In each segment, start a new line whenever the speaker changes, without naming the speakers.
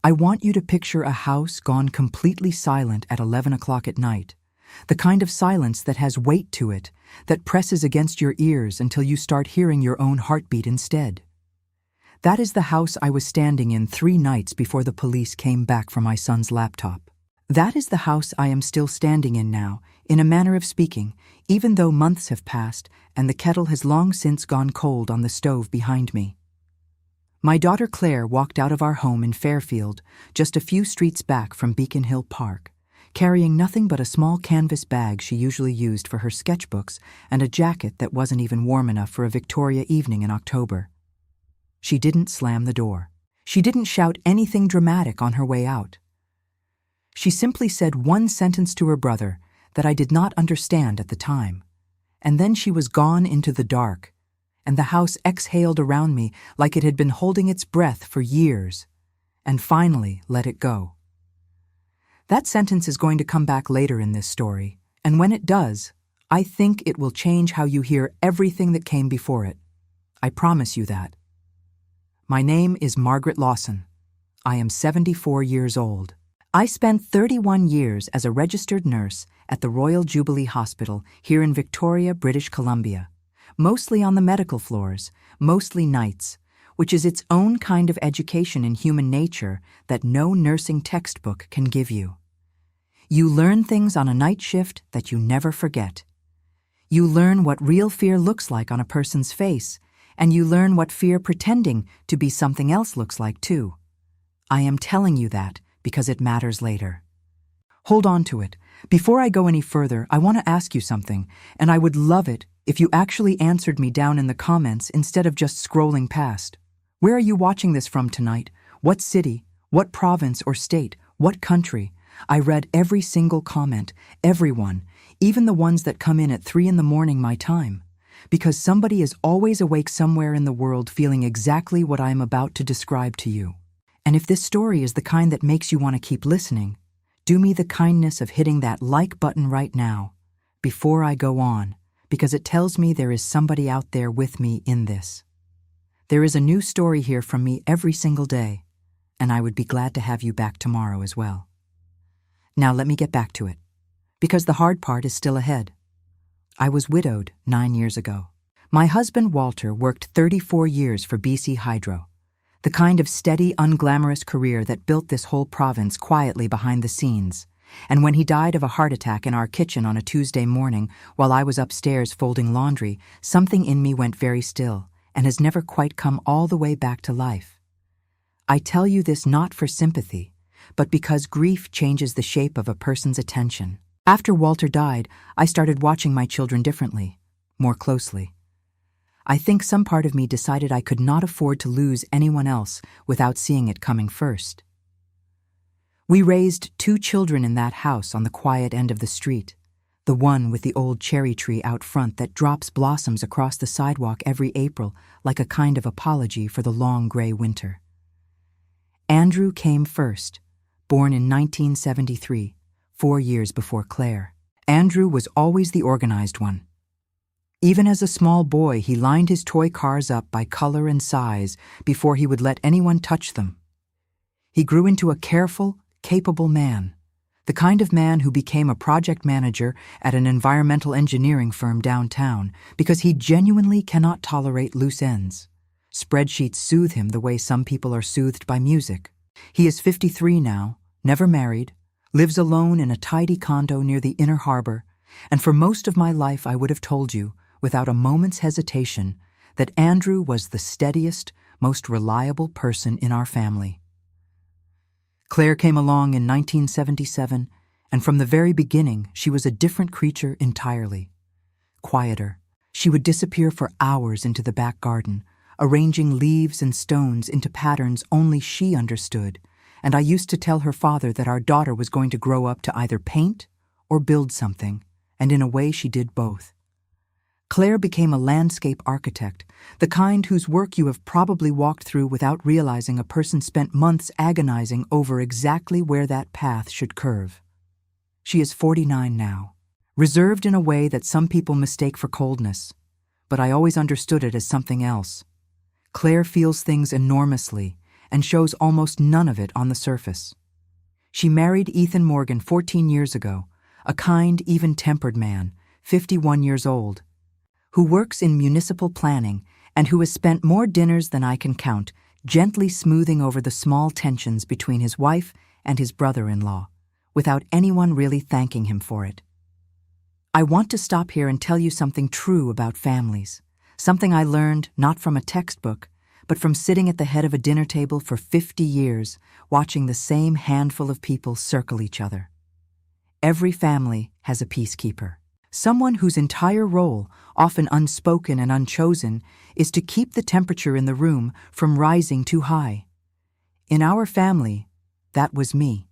I want you to picture a house gone completely silent at 11 o'clock at night, the kind of silence that has weight to it, that presses against your ears until you start hearing your own heartbeat instead. That is the house I was standing in 3 nights before the police came back for my son's laptop. That is the house I am still standing in now, in a manner of speaking, even though months have passed and the kettle has long since gone cold on the stove behind me. My daughter Claire walked out of our home in Fairfield, just a few streets back from Beacon Hill Park, carrying nothing but a small canvas bag she usually used for her sketchbooks and a jacket that wasn't even warm enough for a Victoria evening in October. She didn't slam the door. She didn't shout anything dramatic on her way out. She simply said one sentence to her brother that I did not understand at the time, and then she was gone into the dark, and the house exhaled around me like it had been holding its breath for years, and finally let it go. That sentence is going to come back later in this story, and when it does, I think it will change how you hear everything that came before it. I promise you that. My name is Margaret Lawson. I am 74 years old. I spent 31 years as a registered nurse at the Royal Jubilee Hospital here in Victoria, British Columbia, mostly on the medical floors, mostly nights, which is its own kind of education in human nature that no nursing textbook can give you. You learn things on a night shift that you never forget. You learn what real fear looks like on a person's face, and you learn what fear pretending to be something else looks like too. I am telling you that because it matters later. Hold on to it. Before I go any further, I want to ask you something, and I would love it if you actually answered me down in the comments instead of just scrolling past. Where are you watching this from tonight? What city? What province or state? What country? I read every single comment, everyone, even the ones that come in at 3 in the morning my time, because somebody is always awake somewhere in the world feeling exactly what I am about to describe to you. And if this story is the kind that makes you want to keep listening, do me the kindness of hitting that like button right now, before I go on, because it tells me there is somebody out there with me in this. There is a new story here from me every single day, and I would be glad to have you back tomorrow as well. Now let me get back to it, because the hard part is still ahead. I was widowed 9 years ago. My husband Walter worked 34 years for BC Hydro, the kind of steady, unglamorous career that built this whole province quietly behind the scenes. And when he died of a heart attack in our kitchen on a Tuesday morning while I was upstairs folding laundry, something in me went very still and has never quite come all the way back to life. I tell you this not for sympathy, but because grief changes the shape of a person's attention. After Walter died, I started watching my children differently, more closely. I think some part of me decided I could not afford to lose anyone else without seeing it coming first. We raised 2 children in that house on the quiet end of the street, the one with the old cherry tree out front that drops blossoms across the sidewalk every April like a kind of apology for the long gray winter. Andrew came first, born in 1973, 4 years before Claire. Andrew was always the organized one. Even as a small boy, he lined his toy cars up by color and size before he would let anyone touch them. He grew into a careful, capable man, the kind of man who became a project manager at an environmental engineering firm downtown because he genuinely cannot tolerate loose ends. Spreadsheets soothe him the way some people are soothed by music. He is 53 now, never married, lives alone in a tidy condo near the Inner Harbor, and for most of my life I would have told you, without a moment's hesitation, that Andrew was the steadiest, most reliable person in our family. Claire came along in 1977, and from the very beginning she was a different creature entirely. Quieter, she would disappear for hours into the back garden, arranging leaves and stones into patterns only she understood, and I used to tell her father that our daughter was going to grow up to either paint or build something, and in a way she did both. Claire became a landscape architect, the kind whose work you have probably walked through without realizing a person spent months agonizing over exactly where that path should curve. She is 49 now, reserved in a way that some people mistake for coldness, but I always understood it as something else. Claire feels things enormously, and shows almost none of it on the surface. She married Ethan Morgan 14 years ago, a kind, even-tempered man, 51 years old, who works in municipal planning and who has spent more dinners than I can count, gently smoothing over the small tensions between his wife and his brother-in-law, without anyone really thanking him for it. I want to stop here and tell you something true about families, something I learned not from a textbook, but from sitting at the head of a dinner table for 50 years, watching the same handful of people circle each other. Every family has a peacekeeper, someone whose entire role, often unspoken and unchosen, is to keep the temperature in the room from rising too high. In our family, that was me.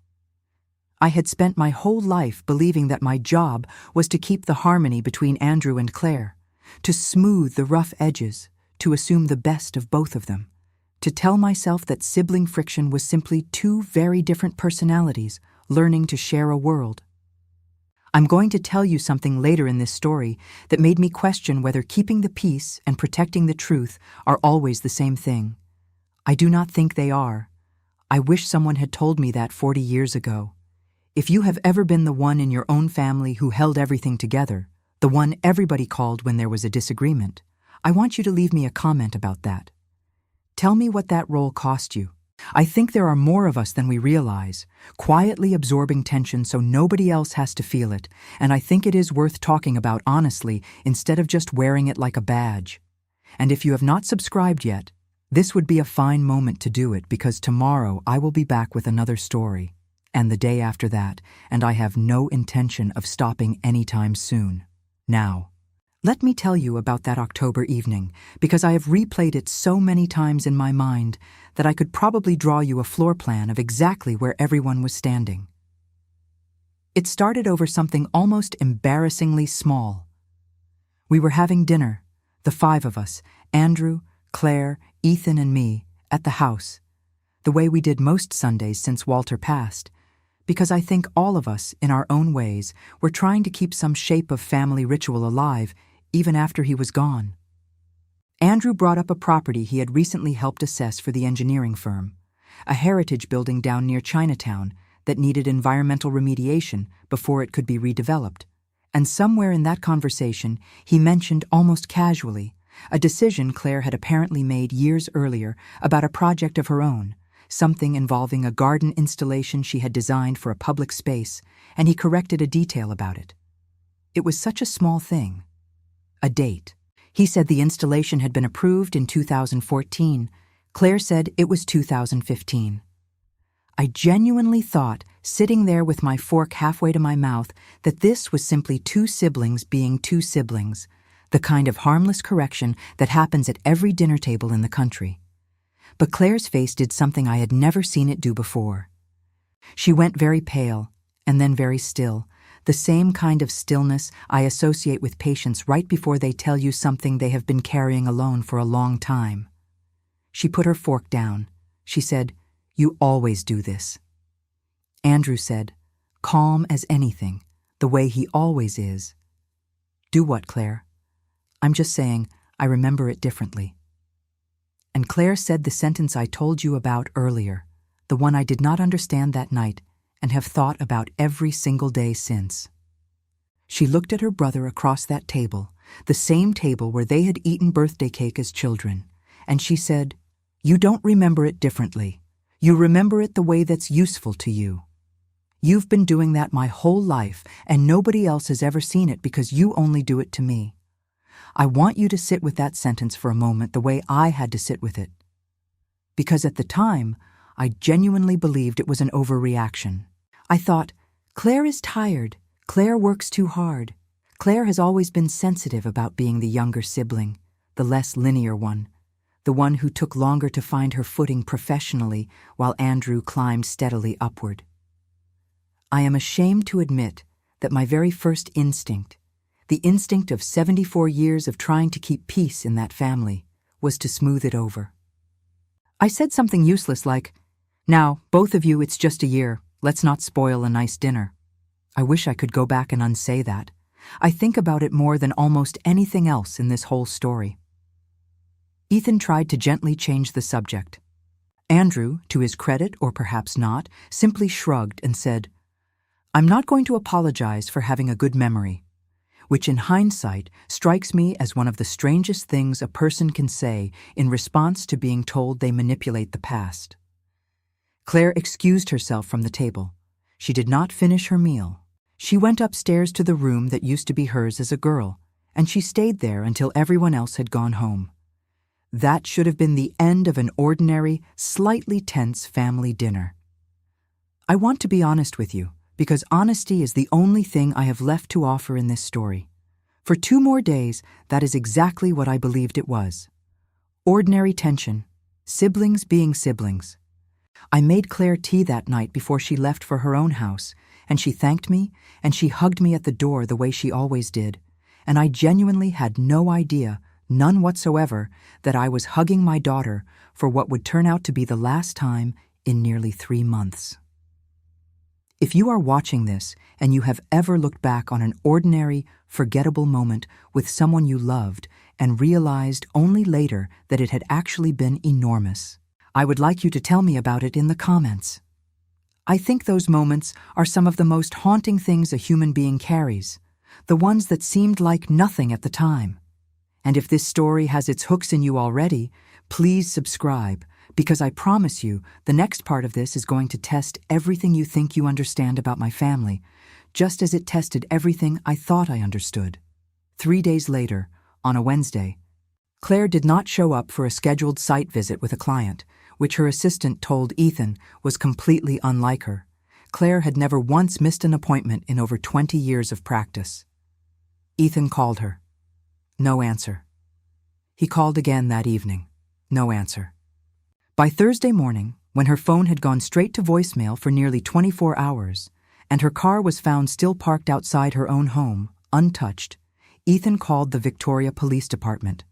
I had spent my whole life believing that my job was to keep the harmony between Andrew and Claire, to smooth the rough edges, to assume the best of both of them, to tell myself that sibling friction was simply two very different personalities learning to share a world. I'm going to tell you something later in this story that made me question whether keeping the peace and protecting the truth are always the same thing. I do not think they are. I wish someone had told me that 40 years ago. If you have ever been the one in your own family who held everything together, the one everybody called when there was a disagreement, I want you to leave me a comment about that. Tell me what that role cost you. I think there are more of us than we realize, quietly absorbing tension so nobody else has to feel it, and I think it is worth talking about honestly instead of just wearing it like a badge. And if you have not subscribed yet, this would be a fine moment to do it because tomorrow I will be back with another story, and the day after that, and I have no intention of stopping anytime soon. Now, let me tell you about that October evening, because I have replayed it so many times in my mind that I could probably draw you a floor plan of exactly where everyone was standing. It started over something almost embarrassingly small. We were having dinner, the five of us, Andrew, Claire, Ethan, and me, at the house, the way we did most Sundays since Walter passed, because I think all of us, in our own ways, were trying to keep some shape of family ritual alive even after he was gone. Andrew brought up a property he had recently helped assess for the engineering firm, a heritage building down near Chinatown that needed environmental remediation before it could be redeveloped. And somewhere in that conversation, he mentioned almost casually a decision Claire had apparently made years earlier about a project of her own, something involving a garden installation she had designed for a public space, and he corrected a detail about it. It was such a small thing. A date. He said the installation had been approved in 2014. Claire said it was 2015. I genuinely thought, sitting there with my fork halfway to my mouth, that this was simply two siblings being two siblings, the kind of harmless correction that happens at every dinner table in the country. But Claire's face did something I had never seen it do before. She went very pale, and then very still, the same kind of stillness I associate with patients right before they tell you something they have been carrying alone for a long time. She put her fork down. She said, "You always do this." Andrew said, calm as anything, the way he always is. "Do what, Claire?" "I'm just saying, I remember it differently." And Claire said the sentence I told you about earlier, the one I did not understand that night and have thought about every single day since. She looked at her brother across that table, the same table where they had eaten birthday cake as children, and she said, "You don't remember it differently. You remember it the way that's useful to you. You've been doing that my whole life, and nobody else has ever seen it because you only do it to me. I want you to sit with that sentence for a moment the way I had to sit with it. Because at the time, I genuinely believed it was an overreaction. I thought, Claire is tired. Claire works too hard. Claire has always been sensitive about being the younger sibling, the less linear one, the one who took longer to find her footing professionally while Andrew climbed steadily upward. I am ashamed to admit that my very first instinct, the instinct of 74 years of trying to keep peace in that family, was to smooth it over. I said something useless like, "Now, both of you, it's just a year. Let's not spoil a nice dinner." I wish I could go back and unsay that. I think about it more than almost anything else in this whole story. Ethan tried to gently change the subject. Andrew, to his credit or perhaps not, simply shrugged and said, "I'm not going to apologize for having a good memory," which in hindsight strikes me as one of the strangest things a person can say in response to being told they manipulate the past. Claire excused herself from the table. She did not finish her meal. She went upstairs to the room that used to be hers as a girl, and she stayed there until everyone else had gone home. That should have been the end of an ordinary, slightly tense family dinner. I want to be honest with you, because honesty is the only thing I have left to offer in this story. For 2 more days, that is exactly what I believed it was. Ordinary tension, siblings being siblings. I made Claire tea that night before she left for her own house, and she thanked me, and she hugged me at the door the way she always did, and I genuinely had no idea, none whatsoever, that I was hugging my daughter for what would turn out to be the last time in nearly 3 months. If you are watching this and you have ever looked back on an ordinary, forgettable moment with someone you loved and realized only later that it had actually been enormous, I would like you to tell me about it in the comments. I think those moments are some of the most haunting things a human being carries, the ones that seemed like nothing at the time. And if this story has its hooks in you already, please subscribe, because I promise you the next part of this is going to test everything you think you understand about my family, just as it tested everything I thought I understood. 3 days later, on a Wednesday, Claire did not show up for a scheduled site visit with a client, which her assistant told Ethan was completely unlike her. Claire had never once missed an appointment in over 20 years of practice. Ethan called her. No answer. He called again that evening. No answer. By Thursday morning, when her phone had gone straight to voicemail for nearly 24 hours, and her car was found still parked outside her own home, untouched, Ethan called the Victoria Police Department.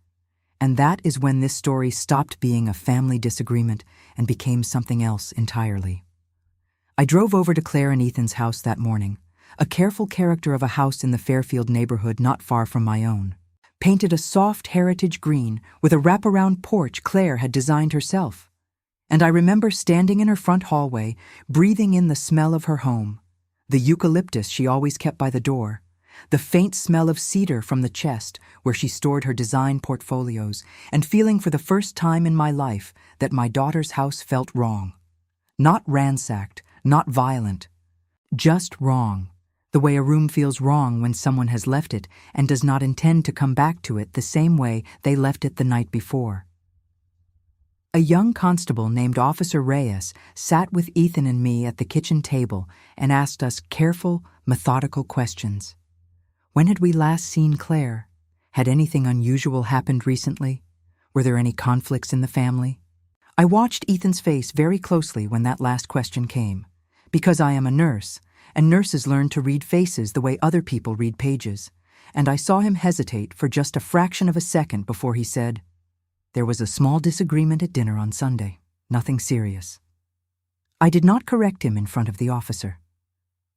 And that is when this story stopped being a family disagreement and became something else entirely. I drove over to Claire and Ethan's house that morning, a careful character of a house in the Fairfield neighborhood not far from my own. Painted a soft heritage green with a wraparound porch Claire had designed herself. And I remember standing in her front hallway, breathing in the smell of her home, the eucalyptus she always kept by the door, the faint smell of cedar from the chest where she stored her design portfolios, and feeling for the first time in my life that my daughter's house felt wrong. Not ransacked, not violent, just wrong, the way a room feels wrong when someone has left it and does not intend to come back to it the same way they left it the night before. A young constable named Officer Reyes sat with Ethan and me at the kitchen table and asked us careful, methodical questions. When had we last seen Claire? Had anything unusual happened recently? Were there any conflicts in the family? I watched Ethan's face very closely when that last question came, because I am a nurse, and nurses learn to read faces the way other people read pages, and I saw him hesitate for just a fraction of a second before he said, "There was a small disagreement at dinner on Sunday, nothing serious." I did not correct him in front of the officer.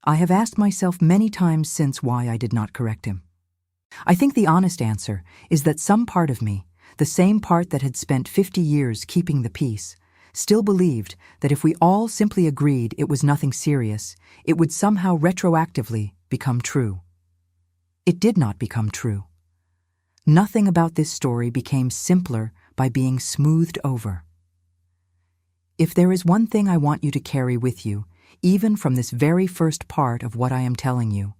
I have asked myself many times since why I did not correct him. I think the honest answer is that some part of me, the same part that had spent 50 years keeping the peace, still believed that if we all simply agreed it was nothing serious, it would somehow retroactively become true. It did not become true. Nothing about this story became simpler by being smoothed over. If there is one thing I want you to carry with you, even from this very first part of what I am telling you,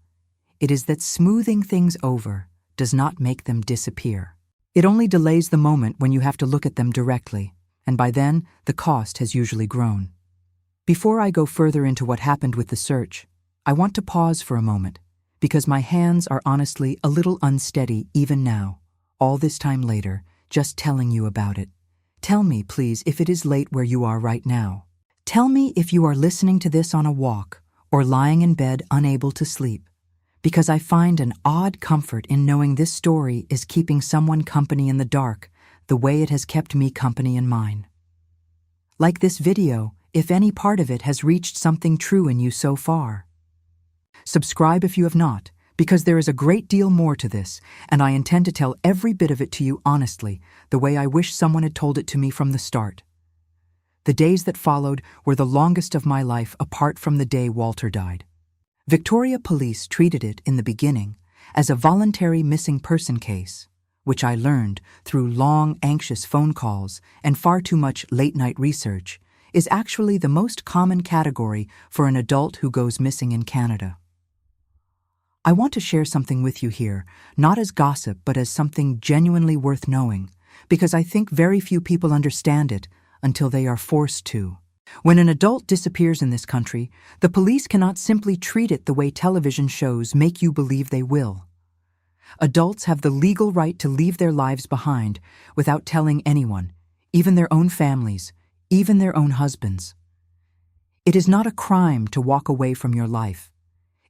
it is that smoothing things over does not make them disappear. It only delays the moment when you have to look at them directly, and by then, the cost has usually grown. Before I go further into what happened with the search, I want to pause for a moment, because my hands are honestly a little unsteady even now, all this time later, just telling you about it. Tell me, please, if it is late where you are right now. Tell me if you are listening to this on a walk or lying in bed unable to sleep, because I find an odd comfort in knowing this story is keeping someone company in the dark the way it has kept me company in mine. Like this video, if any part of it has reached something true in you so far. Subscribe if you have not, because there is a great deal more to this, and I intend to tell every bit of it to you honestly, the way I wish someone had told it to me from the start. The days that followed were the longest of my life apart from the day Walter died. Victoria Police treated it, in the beginning, as a voluntary missing person case, which I learned through long, anxious phone calls and far too much late-night research, is actually the most common category for an adult who goes missing in Canada. I want to share something with you here, not as gossip but as something genuinely worth knowing, because I think very few people understand it until they are forced to. When an adult disappears in this country, the police cannot simply treat it the way television shows make you believe they will. Adults have the legal right to leave their lives behind without telling anyone, even their own families, even their own husbands. It is not a crime to walk away from your life.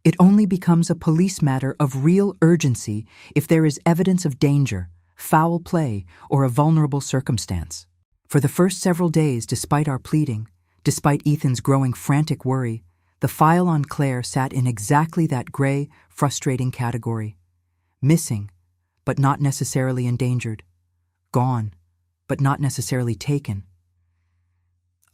It only becomes a police matter of real urgency if there is evidence of danger, foul play, or a vulnerable circumstance. For the first several days, despite our pleading, despite Ethan's growing frantic worry, the file on Claire sat in exactly that gray, frustrating category. Missing, but not necessarily endangered. Gone, but not necessarily taken.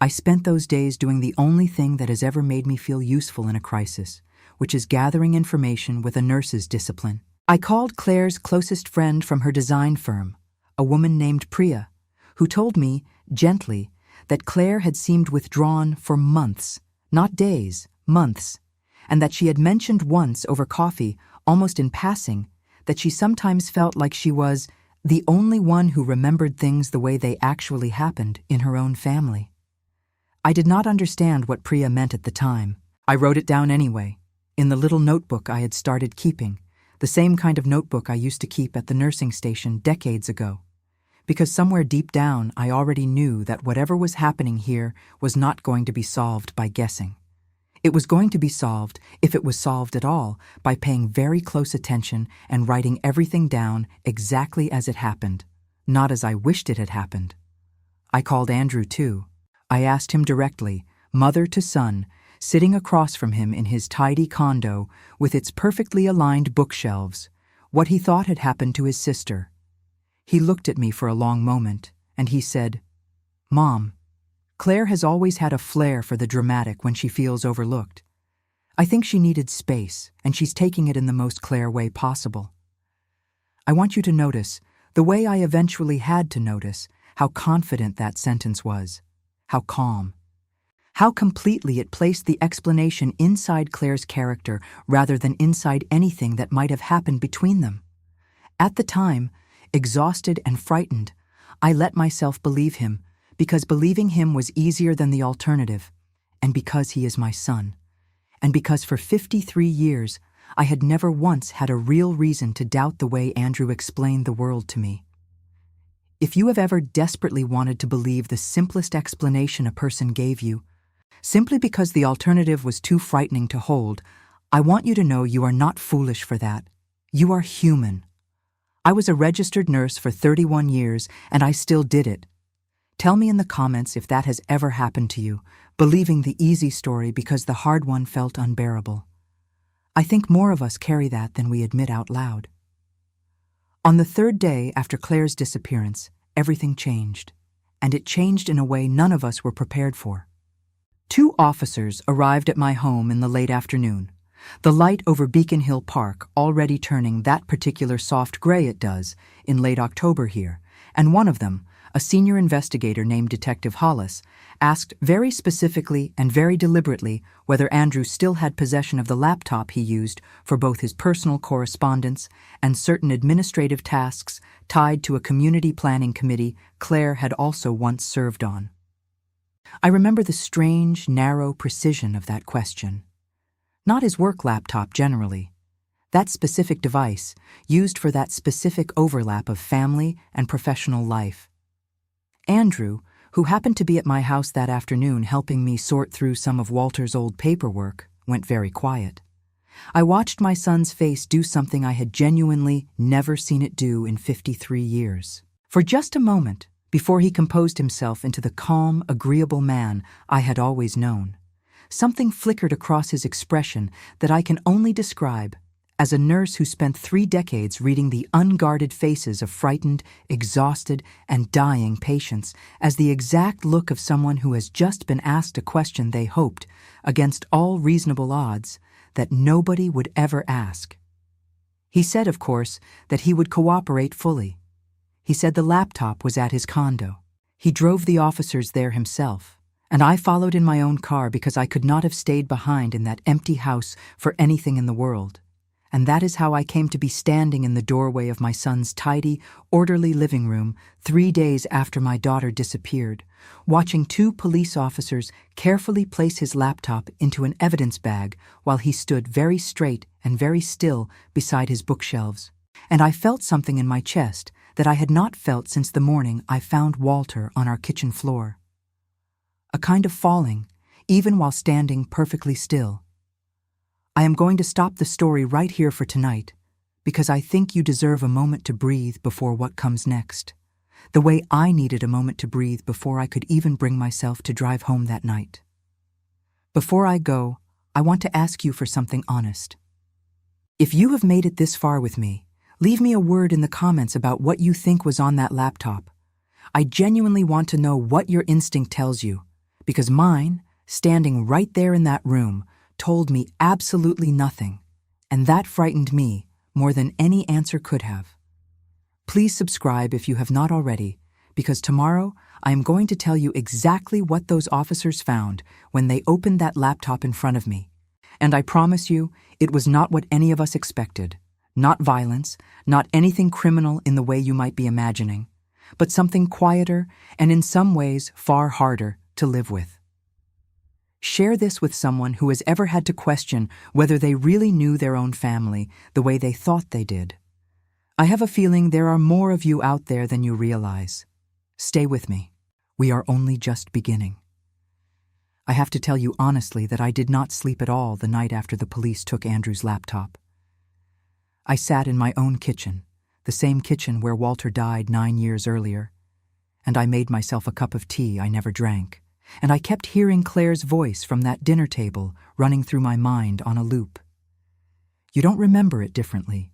I spent those days doing the only thing that has ever made me feel useful in a crisis, which is gathering information with a nurse's discipline. I called Claire's closest friend from her design firm, a woman named Priya, who told me, gently, that Claire had seemed withdrawn for months, not days, months, and that she had mentioned once over coffee, almost in passing, that she sometimes felt like she was the only one who remembered things the way they actually happened in her own family. I did not understand what Priya meant at the time. I wrote it down anyway, in the little notebook I had started keeping, the same kind of notebook I used to keep at the nursing station decades ago. Because somewhere deep down I already knew that whatever was happening here was not going to be solved by guessing. It was going to be solved, if it was solved at all, by paying very close attention and writing everything down exactly as it happened, not as I wished it had happened. I called Andrew too. I asked him directly, mother to son, sitting across from him in his tidy condo with its perfectly aligned bookshelves, what he thought had happened to his sister. He looked at me for a long moment, and he said, Mom, Claire has always had a flair for the dramatic when she feels overlooked. I think she needed space, and she's taking it in the most Claire way possible. I want you to notice, the way I eventually had to notice, how confident that sentence was, how calm, how completely it placed the explanation inside Claire's character rather than inside anything that might have happened between them. At the time, exhausted and frightened, I let myself believe him, because believing him was easier than the alternative, and because he is my son, and because for 53 years I had never once had a real reason to doubt the way Andrew explained the world to me. If you have ever desperately wanted to believe the simplest explanation a person gave you, simply because the alternative was too frightening to hold, I want you to know you are not foolish for that. You are human. I was a registered nurse for 31 years, and I still did it. Tell me in the comments if that has ever happened to you, believing the easy story because the hard one felt unbearable. I think more of us carry that than we admit out loud. On the third day after Claire's disappearance, everything changed, and it changed in a way none of us were prepared for. 2 officers arrived at my home in the late afternoon, the light over Beacon Hill Park already turning that particular soft gray it does in late October here, and one of them, a senior investigator named Detective Hollis, asked very specifically and very deliberately whether Andrew still had possession of the laptop he used for both his personal correspondence and certain administrative tasks tied to a community planning committee Claire had also once served on. I remember the strange, narrow precision of that question. Not his work laptop generally. That specific device, used for that specific overlap of family and professional life. Andrew, who happened to be at my house that afternoon helping me sort through some of Walter's old paperwork, went very quiet. I watched my son's face do something I had genuinely never seen it do in 53 years. For just a moment, before he composed himself into the calm, agreeable man I had always known, something flickered across his expression that I can only describe As a nurse who spent 3 decades reading the unguarded faces of frightened, exhausted, and dying patients as the exact look of someone who has just been asked a question they hoped, against all reasonable odds, that nobody would ever ask. He said, of course, that he would cooperate fully. He said the laptop was at his condo. He drove the officers there himself, and I followed in my own car because I could not have stayed behind in that empty house for anything in the world. And that is how I came to be standing in the doorway of my son's tidy, orderly living room 3 days after my daughter disappeared, watching 2 police officers carefully place his laptop into an evidence bag while he stood very straight and very still beside his bookshelves. And I felt something in my chest that I had not felt since the morning I found Walter on our kitchen floor. A kind of falling, even while standing perfectly still. I am going to stop the story right here for tonight, because I think you deserve a moment to breathe before what comes next, the way I needed a moment to breathe before I could even bring myself to drive home that night. Before I go, I want to ask you for something honest. If you have made it this far with me, leave me a word in the comments about what you think was on that laptop. I genuinely want to know what your instinct tells you, because mine, standing right there in that room, told me absolutely nothing, and that frightened me more than any answer could have. Please subscribe if you have not already, because tomorrow I am going to tell you exactly what those officers found when they opened that laptop in front of me. And I promise you, it was not what any of us expected. Not violence, not anything criminal in the way you might be imagining, but something quieter and in some ways far harder to live with. Share this with someone who has ever had to question whether they really knew their own family the way they thought they did. I have a feeling there are more of you out there than you realize. Stay with me. We are only just beginning. I have to tell you honestly that I did not sleep at all the night after the police took Andrew's laptop. I sat in my own kitchen, the same kitchen where Walter died 9 years earlier, and I made myself a cup of tea I never drank. And I kept hearing Claire's voice from that dinner table running through my mind on a loop. You don't remember it differently.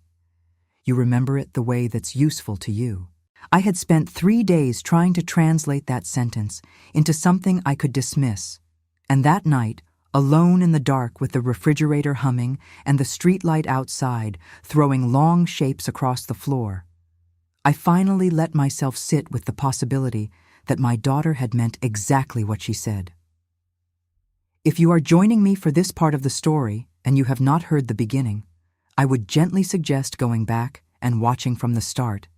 You remember it the way that's useful to you. I had spent 3 days trying to translate that sentence into something I could dismiss, and that night, alone in the dark with the refrigerator humming and the streetlight outside throwing long shapes across the floor, I finally let myself sit with the possibility that my daughter had meant exactly what she said. If you are joining me for this part of the story and you have not heard the beginning, I would gently suggest going back and watching from the start,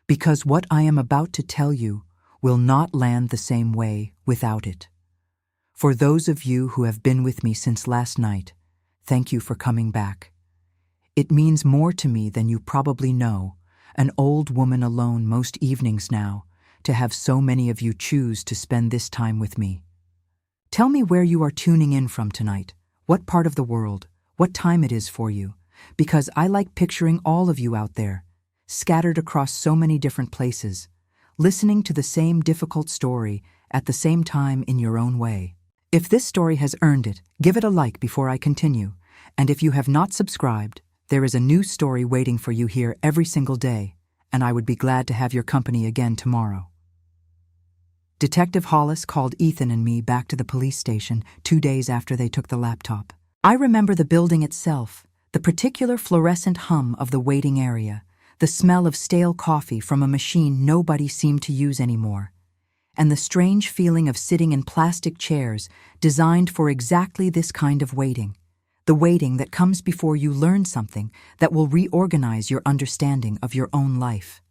because what I am about to tell you will not land the same way without it. For those of you who have been with me since last night, thank you for coming back. It means more to me than you probably know, an old woman alone most evenings now, to have so many of you choose to spend this time with me. Tell me where you are tuning in from tonight, what part of the world, what time it is for you, because I like picturing all of you out there, scattered across so many different places, listening to the same difficult story at the same time in your own way. If this story has earned it, give it a like before I continue, and if you have not subscribed, there is a new story waiting for you here every single day, and I would be glad to have your company again tomorrow. Detective Hollis called Ethan and me back to the police station 2 days after they took the laptop. I remember the building itself, the particular fluorescent hum of the waiting area, the smell of stale coffee from a machine nobody seemed to use anymore, and the strange feeling of sitting in plastic chairs designed for exactly this kind of waiting, the waiting that comes before you learn something that will reorganize your understanding of your own life.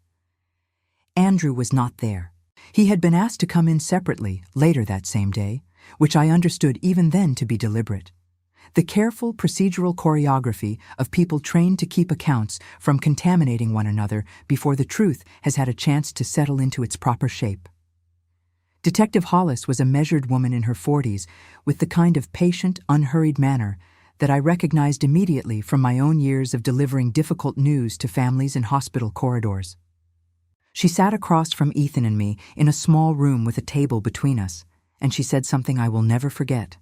Andrew was not there. He had been asked to come in separately later that same day, which I understood even then to be deliberate. The careful procedural choreography of people trained to keep accounts from contaminating one another before the truth has had a chance to settle into its proper shape. Detective Hollis was a measured woman in her 40s with the kind of patient, unhurried manner that I recognized immediately from my own years of delivering difficult news to families in hospital corridors. She sat across from Ethan and me in a small room with a table between us, and she said something I will never forget.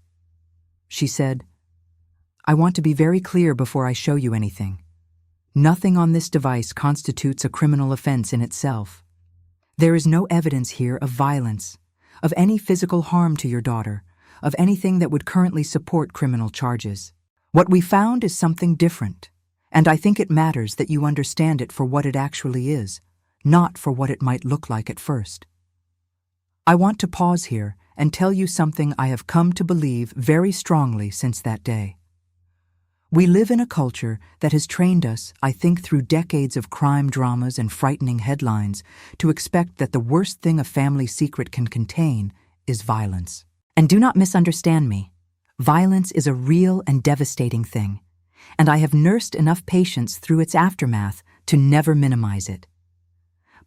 She said, "I want to be very clear before I show you anything. Nothing on this device constitutes a criminal offense in itself. There is no evidence here of violence, of any physical harm to your daughter, of anything that would currently support criminal charges. What we found is something different, and I think it matters that you understand it for what it actually is, not for what it might look like at first. I want to pause here and tell you something I have come to believe very strongly since that day. We live in a culture that has trained us, I think through decades of crime dramas and frightening headlines, to expect that the worst thing a family secret can contain is violence. And do not misunderstand me. Violence is a real and devastating thing, and I have nursed enough patience through its aftermath to never minimize it.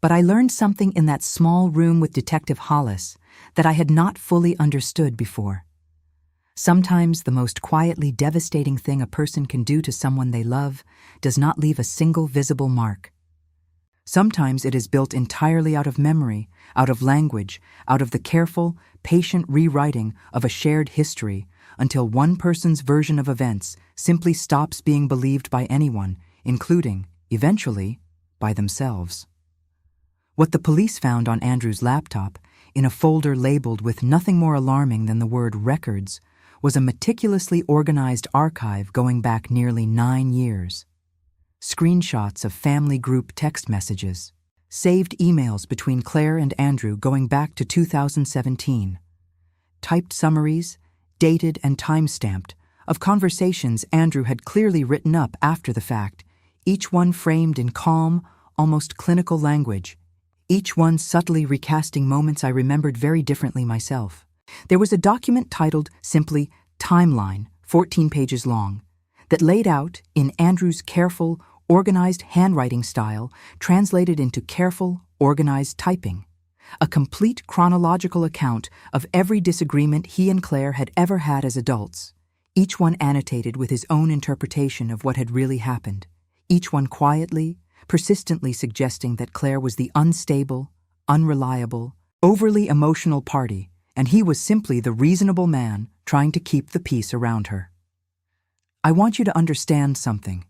But I learned something in that small room with Detective Hollis that I had not fully understood before. Sometimes the most quietly devastating thing a person can do to someone they love does not leave a single visible mark. Sometimes it is built entirely out of memory, out of language, out of the careful, patient rewriting of a shared history, until one person's version of events simply stops being believed by anyone, including, eventually, by themselves. What the police found on Andrew's laptop, in a folder labeled with nothing more alarming than the word records, was a meticulously organized archive going back nearly 9 years. Screenshots of family group text messages, saved emails between Claire and Andrew going back to 2017, typed summaries, dated and time-stamped, of conversations Andrew had clearly written up after the fact, each one framed in calm, almost clinical language, each one subtly recasting moments I remembered very differently myself. There was a document titled simply Timeline, 14 pages long, that laid out, in Andrew's careful, organized handwriting style, translated into careful, organized typing, a complete chronological account of every disagreement he and Claire had ever had as adults, each one annotated with his own interpretation of what had really happened, each one quietly, persistently suggesting that Claire was the unstable, unreliable, overly emotional party, and he was simply the reasonable man trying to keep the peace around her. I want you to understand something,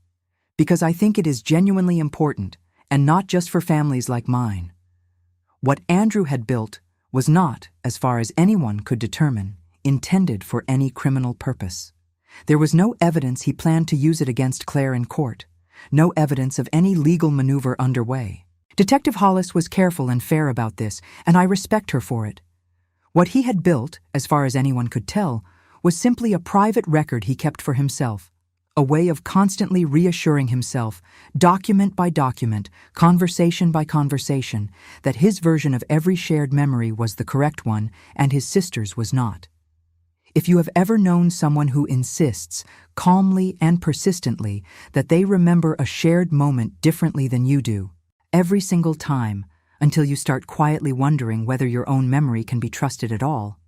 because I think it is genuinely important, and not just for families like mine. What Andrew had built was not, as far as anyone could determine, intended for any criminal purpose. There was no evidence he planned to use it against Claire in court, no evidence of any legal maneuver underway. Detective Hollis was careful and fair about this, and I respect her for it. What he had built, as far as anyone could tell, was simply a private record he kept for himself, a way of constantly reassuring himself, document by document, conversation by conversation, that his version of every shared memory was the correct one and his sister's was not. If you have ever known someone who insists, calmly and persistently, that they remember a shared moment differently than you do, every single time, until you start quietly wondering whether your own memory can be trusted at all,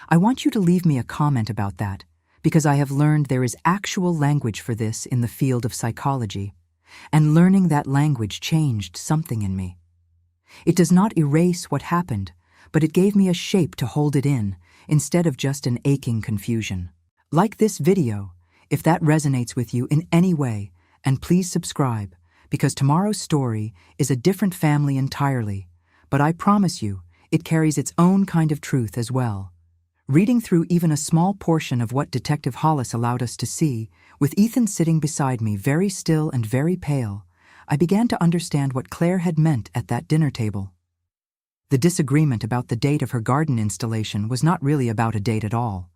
I want you to leave me a comment about that, because I have learned there is actual language for this in the field of psychology, and learning that language changed something in me. It does not erase what happened, but it gave me a shape to hold it in, instead of just an aching confusion. Like this video, if that resonates with you in any way, and please subscribe, because tomorrow's story is a different family entirely, but I promise you, it carries its own kind of truth as well. Reading through even a small portion of what Detective Hollis allowed us to see, with Ethan sitting beside me very still and very pale, I began to understand what Claire had meant at that dinner table. The disagreement about the date of her garden installation was not really about a date at all.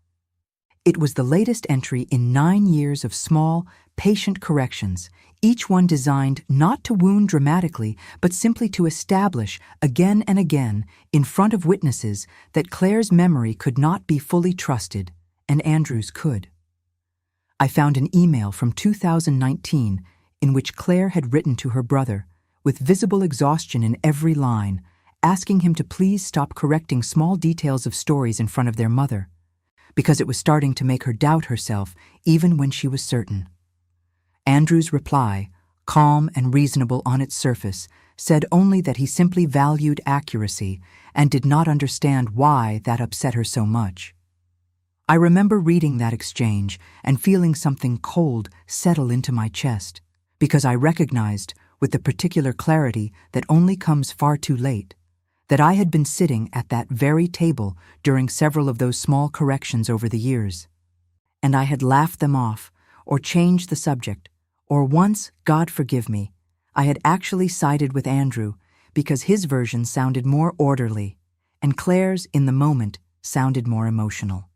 It was the latest entry in 9 years of small, patient corrections, each one designed not to wound dramatically, but simply to establish, again and again, in front of witnesses, that Claire's memory could not be fully trusted, and Andrew's could. I found an email from 2019 in which Claire had written to her brother, with visible exhaustion in every line, asking him to please stop correcting small details of stories in front of their mother, because it was starting to make her doubt herself even when she was certain. Andrew's reply, calm and reasonable on its surface, said only that he simply valued accuracy and did not understand why that upset her so much. I remember reading that exchange and feeling something cold settle into my chest, because I recognized, with the particular clarity that only comes far too late, that I had been sitting at that very table during several of those small corrections over the years. And I had laughed them off, or changed the subject, or once, God forgive me, I had actually sided with Andrew because his version sounded more orderly, and Claire's, in the moment, sounded more emotional.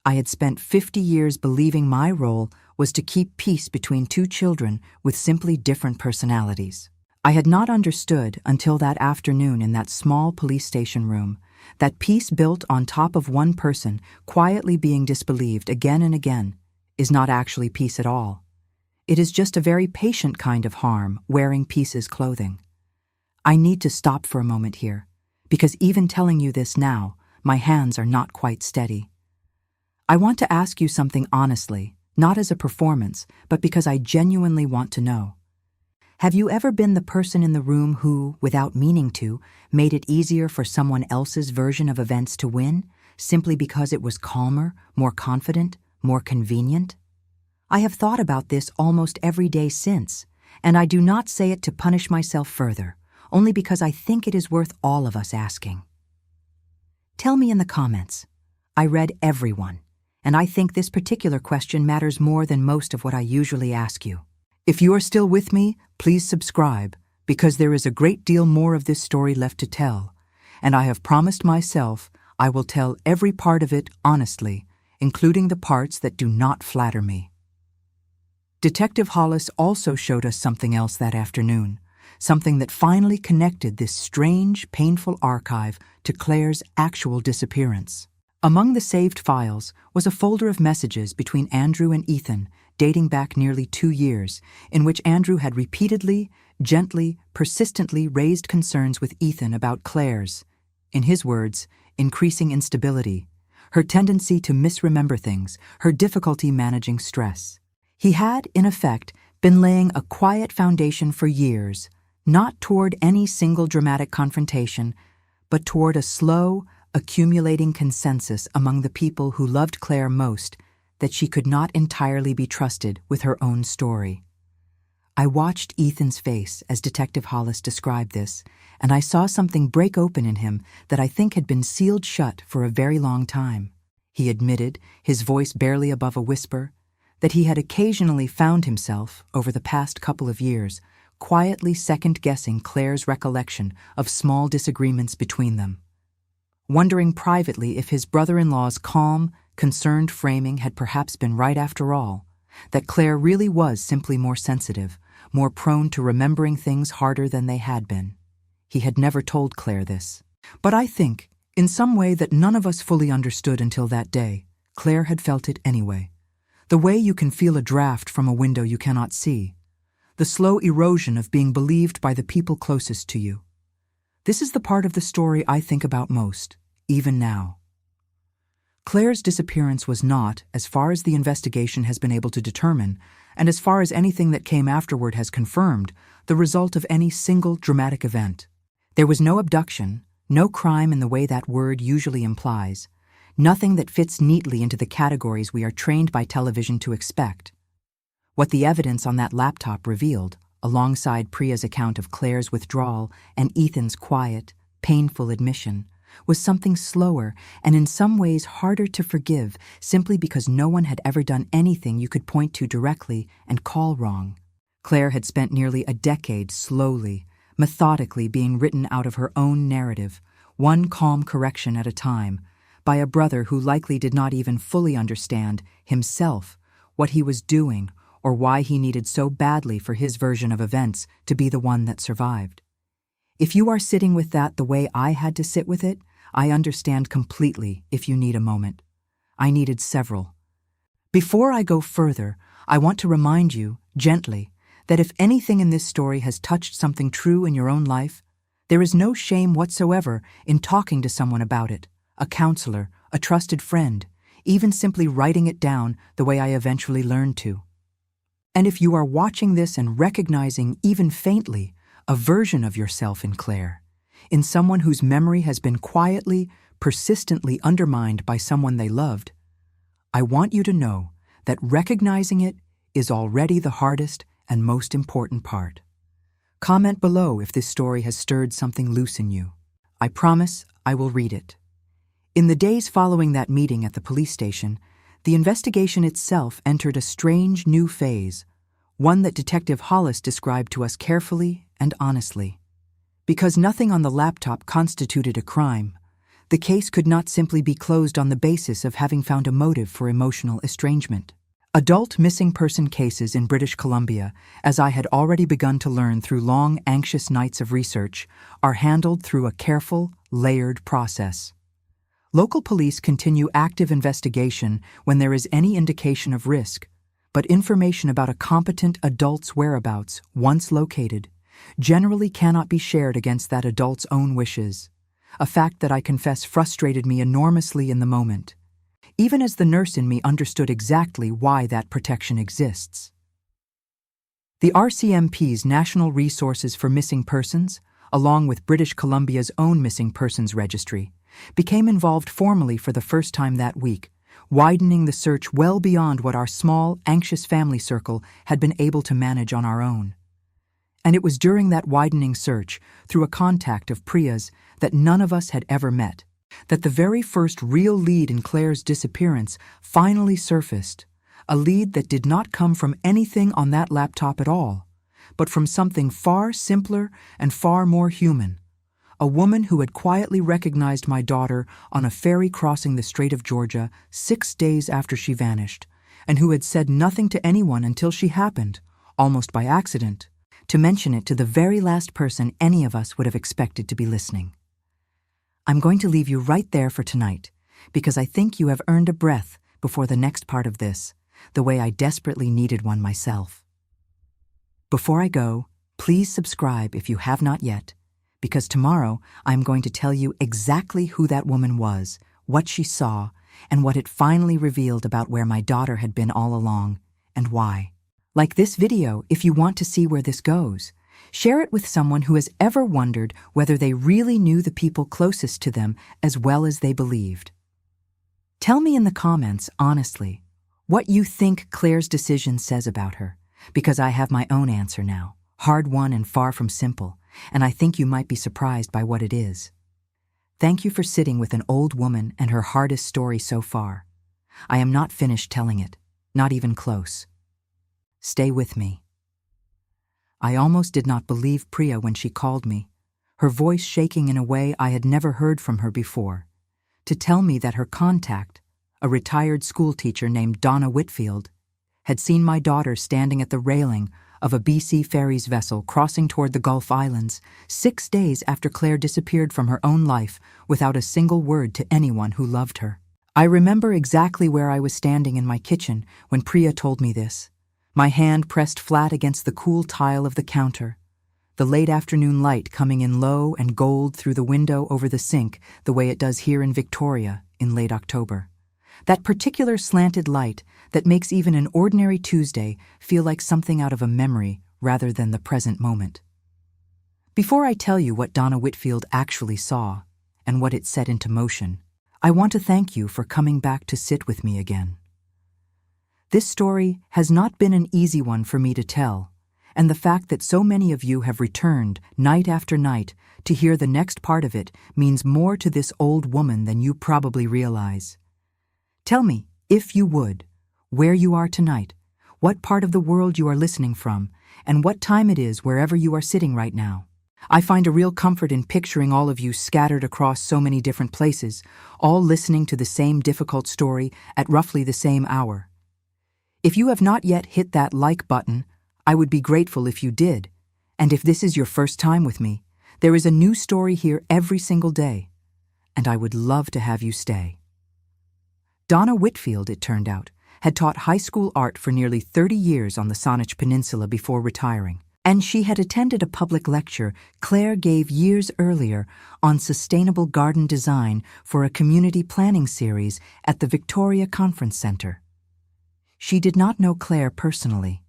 I had spent 50 years believing my role was to keep peace between two children with simply different personalities. I had not understood until that afternoon in that small police station room that peace built on top of one person quietly being disbelieved again and again is not actually peace at all. It is just a very patient kind of harm wearing peace's clothing. I need to stop for a moment here, because even telling you this now, my hands are not quite steady. I want to ask you something honestly, not as a performance, but because I genuinely want to know. Have you ever been the person in the room who, without meaning to, made it easier for someone else's version of events to win, simply because it was calmer, more confident, more convenient? I have thought about this almost every day since, and I do not say it to punish myself further, only because I think it is worth all of us asking. Tell me in the comments. I read everyone, and I think this particular question matters more than most of what I usually ask you. If you are still with me, please subscribe, because there is a great deal more of this story left to tell, and I have promised myself I will tell every part of it honestly, including the parts that do not flatter me. Detective Hollis also showed us something else that afternoon, something that finally connected this strange, painful archive to Claire's actual disappearance. Among the saved files was a folder of messages between Andrew and Ethan dating back nearly 2 years, in which Andrew had repeatedly, gently, persistently raised concerns with Ethan about Claire's, in his words, increasing instability, her tendency to misremember things, her difficulty managing stress. He had, in effect, been laying a quiet foundation for years, not toward any single dramatic confrontation, but toward a slow, accumulating consensus among the people who loved Claire most that she could not entirely be trusted with her own story. I watched Ethan's face as Detective Hollis described this, and I saw something break open in him that I think had been sealed shut for a very long time. He admitted, his voice barely above a whisper, that he had occasionally found himself, over the past couple of years, quietly second-guessing Claire's recollection of small disagreements between them, wondering privately if his brother-in-law's calm, concerned framing had perhaps been right after all, that Claire really was simply more sensitive, more prone to remembering things harder than they had been. He had never told Claire this. But I think, in some way that none of us fully understood until that day, Claire had felt it anyway. The way you can feel a draft from a window you cannot see. The slow erosion of being believed by the people closest to you. This is the part of the story I think about most, even now. Claire's disappearance was not, as far as the investigation has been able to determine, and as far as anything that came afterward has confirmed, the result of any single dramatic event. There was no abduction, no crime in the way that word usually implies, nothing that fits neatly into the categories we are trained by television to expect. What the evidence on that laptop revealed, alongside Priya's account of Claire's withdrawal and Ethan's quiet, painful admission, was something slower and in some ways harder to forgive simply because no one had ever done anything you could point to directly and call wrong. Claire had spent nearly a decade slowly, methodically being written out of her own narrative, one calm correction at a time, by a brother who likely did not even fully understand, himself, what he was doing or why he needed so badly for his version of events to be the one that survived. If you are sitting with that the way I had to sit with it, I understand completely if you need a moment. I needed several. Before I go further, I want to remind you, gently, that if anything in this story has touched something true in your own life, there is no shame whatsoever in talking to someone about it, a counselor, a trusted friend, even simply writing it down the way I eventually learned to. And if you are watching this and recognizing, even faintly, a version of yourself in Claire, in someone whose memory has been quietly, persistently undermined by someone they loved, I want you to know that recognizing it is already the hardest and most important part. Comment below if this story has stirred something loose in you. I promise I will read it. In the days following that meeting at the police station, the investigation itself entered a strange new phase, one that Detective Hollis described to us carefully and honestly. Because nothing on the laptop constituted a crime, the case could not simply be closed on the basis of having found a motive for emotional estrangement. Adult missing person cases in British Columbia, as I had already begun to learn through long, anxious nights of research, are handled through a careful, layered process. Local police continue active investigation when there is any indication of risk, but information about a competent adult's whereabouts, once located, generally cannot be shared against that adult's own wishes, a fact that I confess frustrated me enormously in the moment, even as the nurse in me understood exactly why that protection exists. The RCMP's National Resources for Missing Persons, along with British Columbia's own Missing Persons Registry, became involved formally for the first time that week, widening the search well beyond what our small, anxious family circle had been able to manage on our own. And it was during that widening search, through a contact of Priya's that none of us had ever met, that the very first real lead in Claire's disappearance finally surfaced, a lead that did not come from anything on that laptop at all, but from something far simpler and far more human. A woman who had quietly recognized my daughter on a ferry crossing the Strait of Georgia 6 days after she vanished, and who had said nothing to anyone until she happened, almost by accident, to mention it to the very last person any of us would have expected to be listening. I'm going to leave you right there for tonight, because I think you have earned a breath before the next part of this, the way I desperately needed one myself. Before I go, please subscribe if you have not yet, because tomorrow I'm going to tell you exactly who that woman was, what she saw, and what it finally revealed about where my daughter had been all along, and why. Like this video if you want to see where this goes. Share it with someone who has ever wondered whether they really knew the people closest to them as well as they believed. Tell me in the comments, honestly, what you think Claire's decision says about her, because I have my own answer now, hard-won and far from simple, and I think you might be surprised by what it is. Thank you for sitting with an old woman and her hardest story so far. I am not finished telling it, not even close. Stay with me. I almost did not believe Priya when she called me, her voice shaking in a way I had never heard from her before, to tell me that her contact, a retired schoolteacher named Donna Whitfield, had seen my daughter standing at the railing of a BC Ferries vessel crossing toward the Gulf Islands 6 days after Claire disappeared from her own life without a single word to anyone who loved her. I remember exactly where I was standing in my kitchen when Priya told me this, my hand pressed flat against the cool tile of the counter, the late afternoon light coming in low and gold through the window over the sink the way it does here in Victoria in late October. That particular slanted light that makes even an ordinary Tuesday feel like something out of a memory rather than the present moment. Before I tell you what Donna Whitfield actually saw and what it set into motion, I want to thank you for coming back to sit with me again. This story has not been an easy one for me to tell, and the fact that so many of you have returned night after night to hear the next part of it means more to this old woman than you probably realize. Tell me, if you would, where you are tonight, what part of the world you are listening from, and what time it is wherever you are sitting right now. I find a real comfort in picturing all of you scattered across so many different places, all listening to the same difficult story at roughly the same hour. If you have not yet hit that like button, I would be grateful if you did. And if this is your first time with me, there is a new story here every single day, and I would love to have you stay. Donna Whitfield, it turned out, had taught high school art for nearly 30 years on the Saanich Peninsula before retiring, and she had attended a public lecture Claire gave years earlier on sustainable garden design for a community planning series at the Victoria Conference Centre. She did not know Claire personally.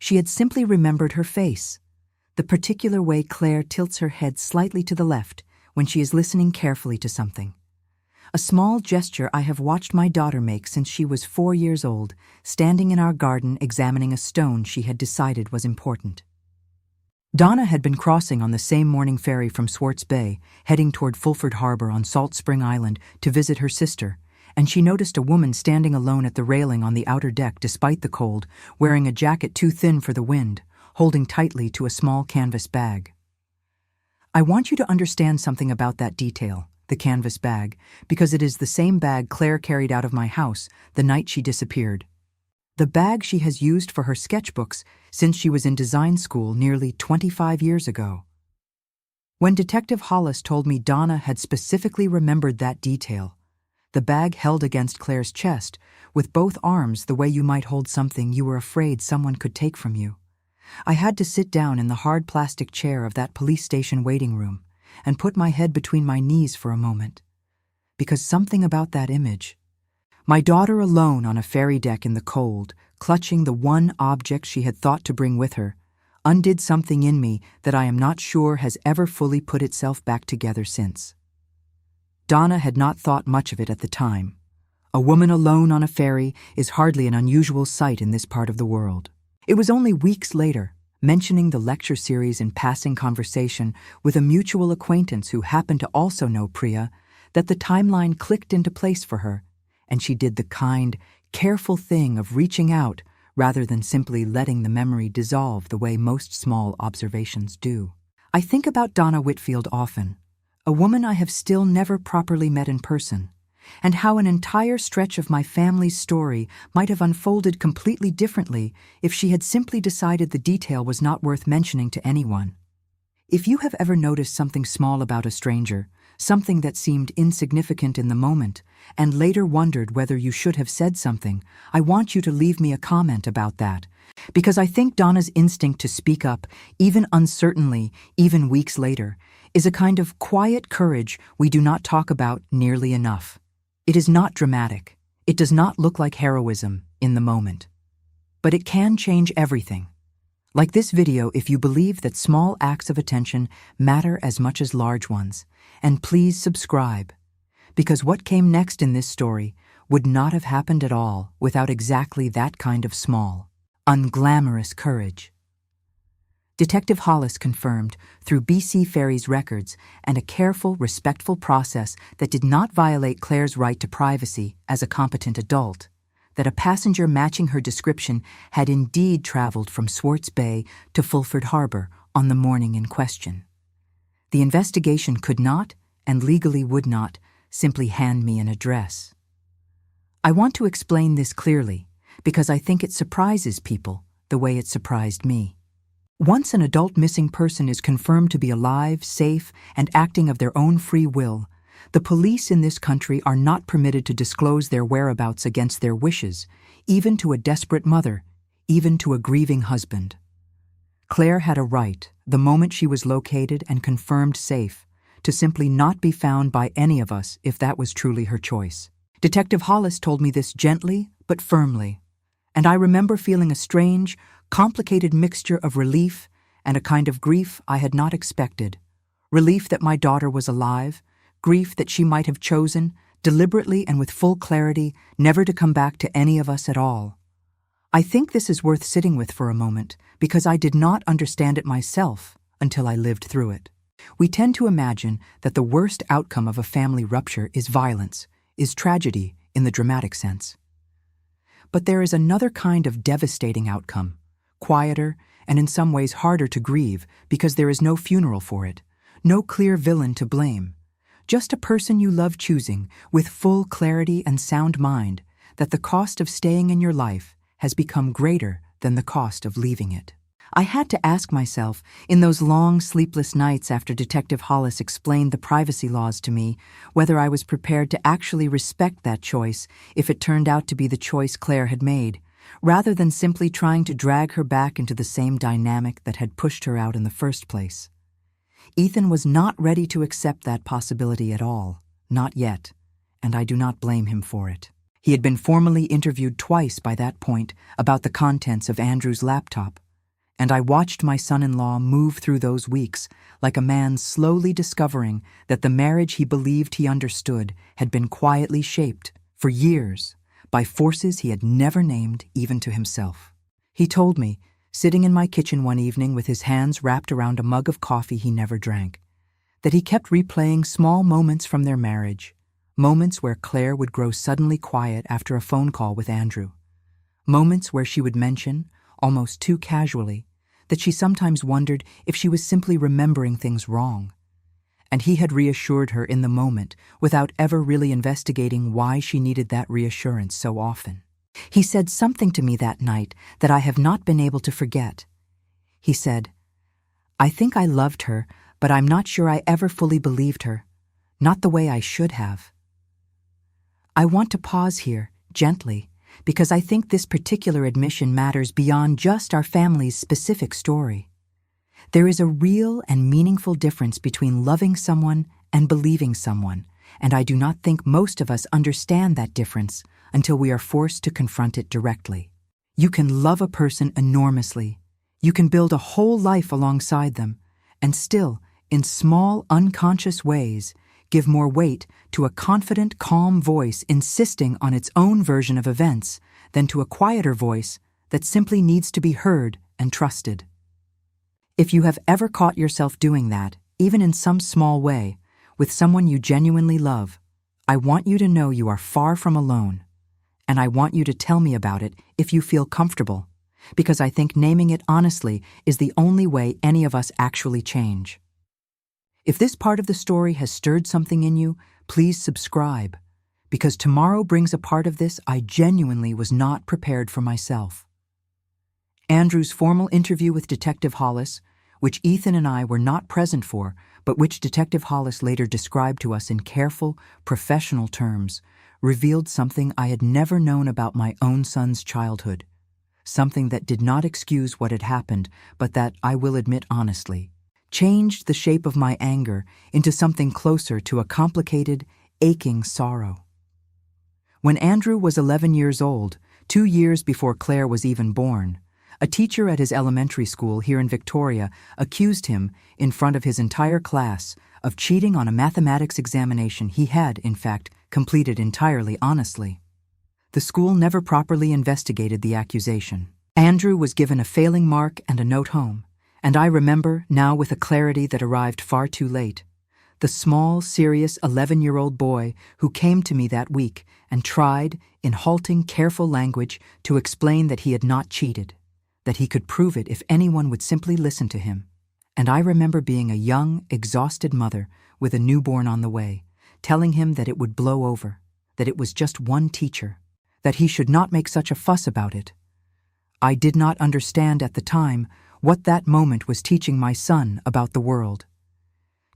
She had simply remembered her face, the particular way Claire tilts her head slightly to the left when she is listening carefully to something. A small gesture I have watched my daughter make since she was 4 years old, standing in our garden examining a stone she had decided was important. Donna had been crossing on the same morning ferry from Swartz Bay, heading toward Fulford Harbor on Salt Spring Island to visit her sister, and she noticed a woman standing alone at the railing on the outer deck despite the cold, wearing a jacket too thin for the wind, holding tightly to a small canvas bag. I want you to understand something about that detail, the canvas bag, because it is the same bag Claire carried out of my house the night she disappeared. The bag she has used for her sketchbooks since she was in design school nearly 25 years ago. When Detective Hollis told me Donna had specifically remembered that detail, the bag held against Claire's chest, with both arms the way you might hold something you were afraid someone could take from you, I had to sit down in the hard plastic chair of that police station waiting room and put my head between my knees for a moment. Because something about that image, my daughter alone on a ferry deck in the cold, clutching the one object she had thought to bring with her, undid something in me that I am not sure has ever fully put itself back together since. Donna had not thought much of it at the time. A woman alone on a ferry is hardly an unusual sight in this part of the world. It was only weeks later, mentioning the lecture series in passing conversation with a mutual acquaintance who happened to also know Priya, that the timeline clicked into place for her, and she did the kind, careful thing of reaching out rather than simply letting the memory dissolve the way most small observations do. I think about Donna Whitfield often, a woman I have still never properly met in person, and how an entire stretch of my family's story might have unfolded completely differently if she had simply decided the detail was not worth mentioning to anyone. If you have ever noticed something small about a stranger, something that seemed insignificant in the moment, and later wondered whether you should have said something, I want you to leave me a comment about that, because I think Donna's instinct to speak up, even uncertainly, even weeks later, is a kind of quiet courage we do not talk about nearly enough. It is not dramatic. It does not look like heroism in the moment. But it can change everything. Like this video if you believe that small acts of attention matter as much as large ones. And please subscribe, because what came next in this story would not have happened at all without exactly that kind of small, unglamorous courage. Detective Hollis confirmed, through BC Ferry's records and a careful, respectful process that did not violate Claire's right to privacy as a competent adult, that a passenger matching her description had indeed traveled from Swartz Bay to Fulford Harbor on the morning in question. The investigation could not, and legally would not, simply hand me an address. I want to explain this clearly, because I think it surprises people the way it surprised me. Once an adult missing person is confirmed to be alive, safe, and acting of their own free will, the police in this country are not permitted to disclose their whereabouts against their wishes, even to a desperate mother, even to a grieving husband. Claire had a right, the moment she was located and confirmed safe, to simply not be found by any of us if that was truly her choice. Detective Hollis told me this gently but firmly, and I remember feeling a strange, complicated mixture of relief and a kind of grief I had not expected. Relief that my daughter was alive, grief that she might have chosen, deliberately and with full clarity, never to come back to any of us at all. I think this is worth sitting with for a moment, because I did not understand it myself until I lived through it. We tend to imagine that the worst outcome of a family rupture is violence, is tragedy in the dramatic sense. But there is another kind of devastating outcome, quieter and in some ways harder to grieve because there is no funeral for it, no clear villain to blame, just a person you love choosing with full clarity and sound mind that the cost of staying in your life has become greater than the cost of leaving it. I had to ask myself, in those long, sleepless nights after Detective Hollis explained the privacy laws to me, whether I was prepared to actually respect that choice if it turned out to be the choice Claire had made, rather than simply trying to drag her back into the same dynamic that had pushed her out in the first place. Ethan was not ready to accept that possibility at all, not yet, and I do not blame him for it. He had been formally interviewed twice by that point about the contents of Andrew's laptop, And I watched my son-in-law move through those weeks like a man slowly discovering that the marriage he believed he understood had been quietly shaped, for years, by forces he had never named even to himself. He told me, sitting in my kitchen one evening with his hands wrapped around a mug of coffee he never drank, that he kept replaying small moments from their marriage, moments where Claire would grow suddenly quiet after a phone call with Andrew, moments where she would mention, almost too casually, that she sometimes wondered if she was simply remembering things wrong. And he had reassured her in the moment without ever really investigating why she needed that reassurance so often. He said something to me that night that I have not been able to forget. He said, "I think I loved her, but I'm not sure I ever fully believed her. Not the way I should have." I want to pause here, gently, because I think this particular admission matters beyond just our family's specific story. There is a real and meaningful difference between loving someone and believing someone, and I do not think most of us understand that difference until we are forced to confront it directly. You can love a person enormously. You can build a whole life alongside them, and still, in small, unconscious ways, give more weight to a confident, calm voice insisting on its own version of events than to a quieter voice that simply needs to be heard and trusted. If you have ever caught yourself doing that, even in some small way, with someone you genuinely love, I want you to know you are far from alone. And I want you to tell me about it if you feel comfortable, because I think naming it honestly is the only way any of us actually change. If this part of the story has stirred something in you, please subscribe, because tomorrow brings a part of this I genuinely was not prepared for myself. Andrew's formal interview with Detective Hollis, which Ethan and I were not present for, but which Detective Hollis later described to us in careful, professional terms, revealed something I had never known about my own son's childhood, something that did not excuse what had happened, but that, I will admit honestly, changed the shape of my anger into something closer to a complicated, aching sorrow. When Andrew was 11 years old, 2 years before Claire was even born, a teacher at his elementary school here in Victoria accused him, in front of his entire class, of cheating on a mathematics examination he had, in fact, completed entirely honestly. The school never properly investigated the accusation. Andrew was given a failing mark and a note home, and I remember, now with a clarity that arrived far too late, the small, serious 11-year-old boy who came to me that week and tried, in halting, careful language, to explain that he had not cheated, that he could prove it if anyone would simply listen to him. And I remember being a young, exhausted mother with a newborn on the way, telling him that it would blow over, that it was just one teacher, that he should not make such a fuss about it. I did not understand at the time what that moment was teaching my son about the world.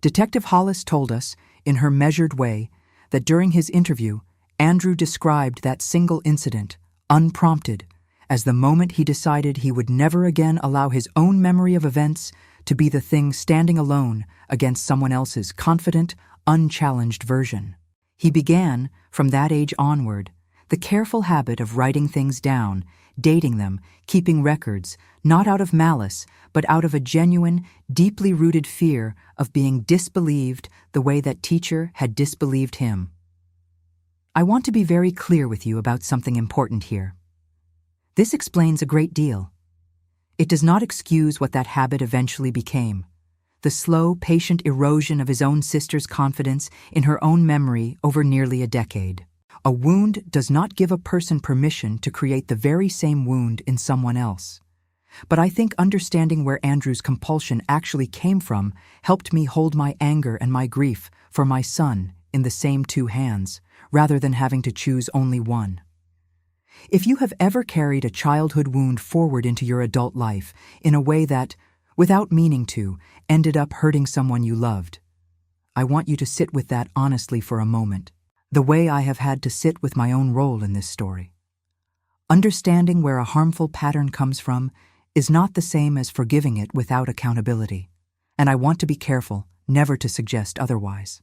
Detective Hollis told us, in her measured way, that during his interview, Andrew described that single incident, unprompted, as the moment he decided he would never again allow his own memory of events to be the thing standing alone against someone else's confident, unchallenged version. He began, from that age onward, the careful habit of writing things down, dating them, keeping records, not out of malice, but out of a genuine, deeply rooted fear of being disbelieved the way that teacher had disbelieved him. I want to be very clear with you about something important here. This explains a great deal. It does not excuse what that habit eventually became, the slow, patient erosion of his own sister's confidence in her own memory over nearly a decade. A wound does not give a person permission to create the very same wound in someone else. But I think understanding where Andrew's compulsion actually came from helped me hold my anger and my grief for my son in the same 2 hands, rather than having to choose only one. If you have ever carried a childhood wound forward into your adult life in a way that, without meaning to, ended up hurting someone you loved, I want you to sit with that honestly for a moment, the way I have had to sit with my own role in this story. Understanding where a harmful pattern comes from is not the same as forgiving it without accountability, and I want to be careful never to suggest otherwise.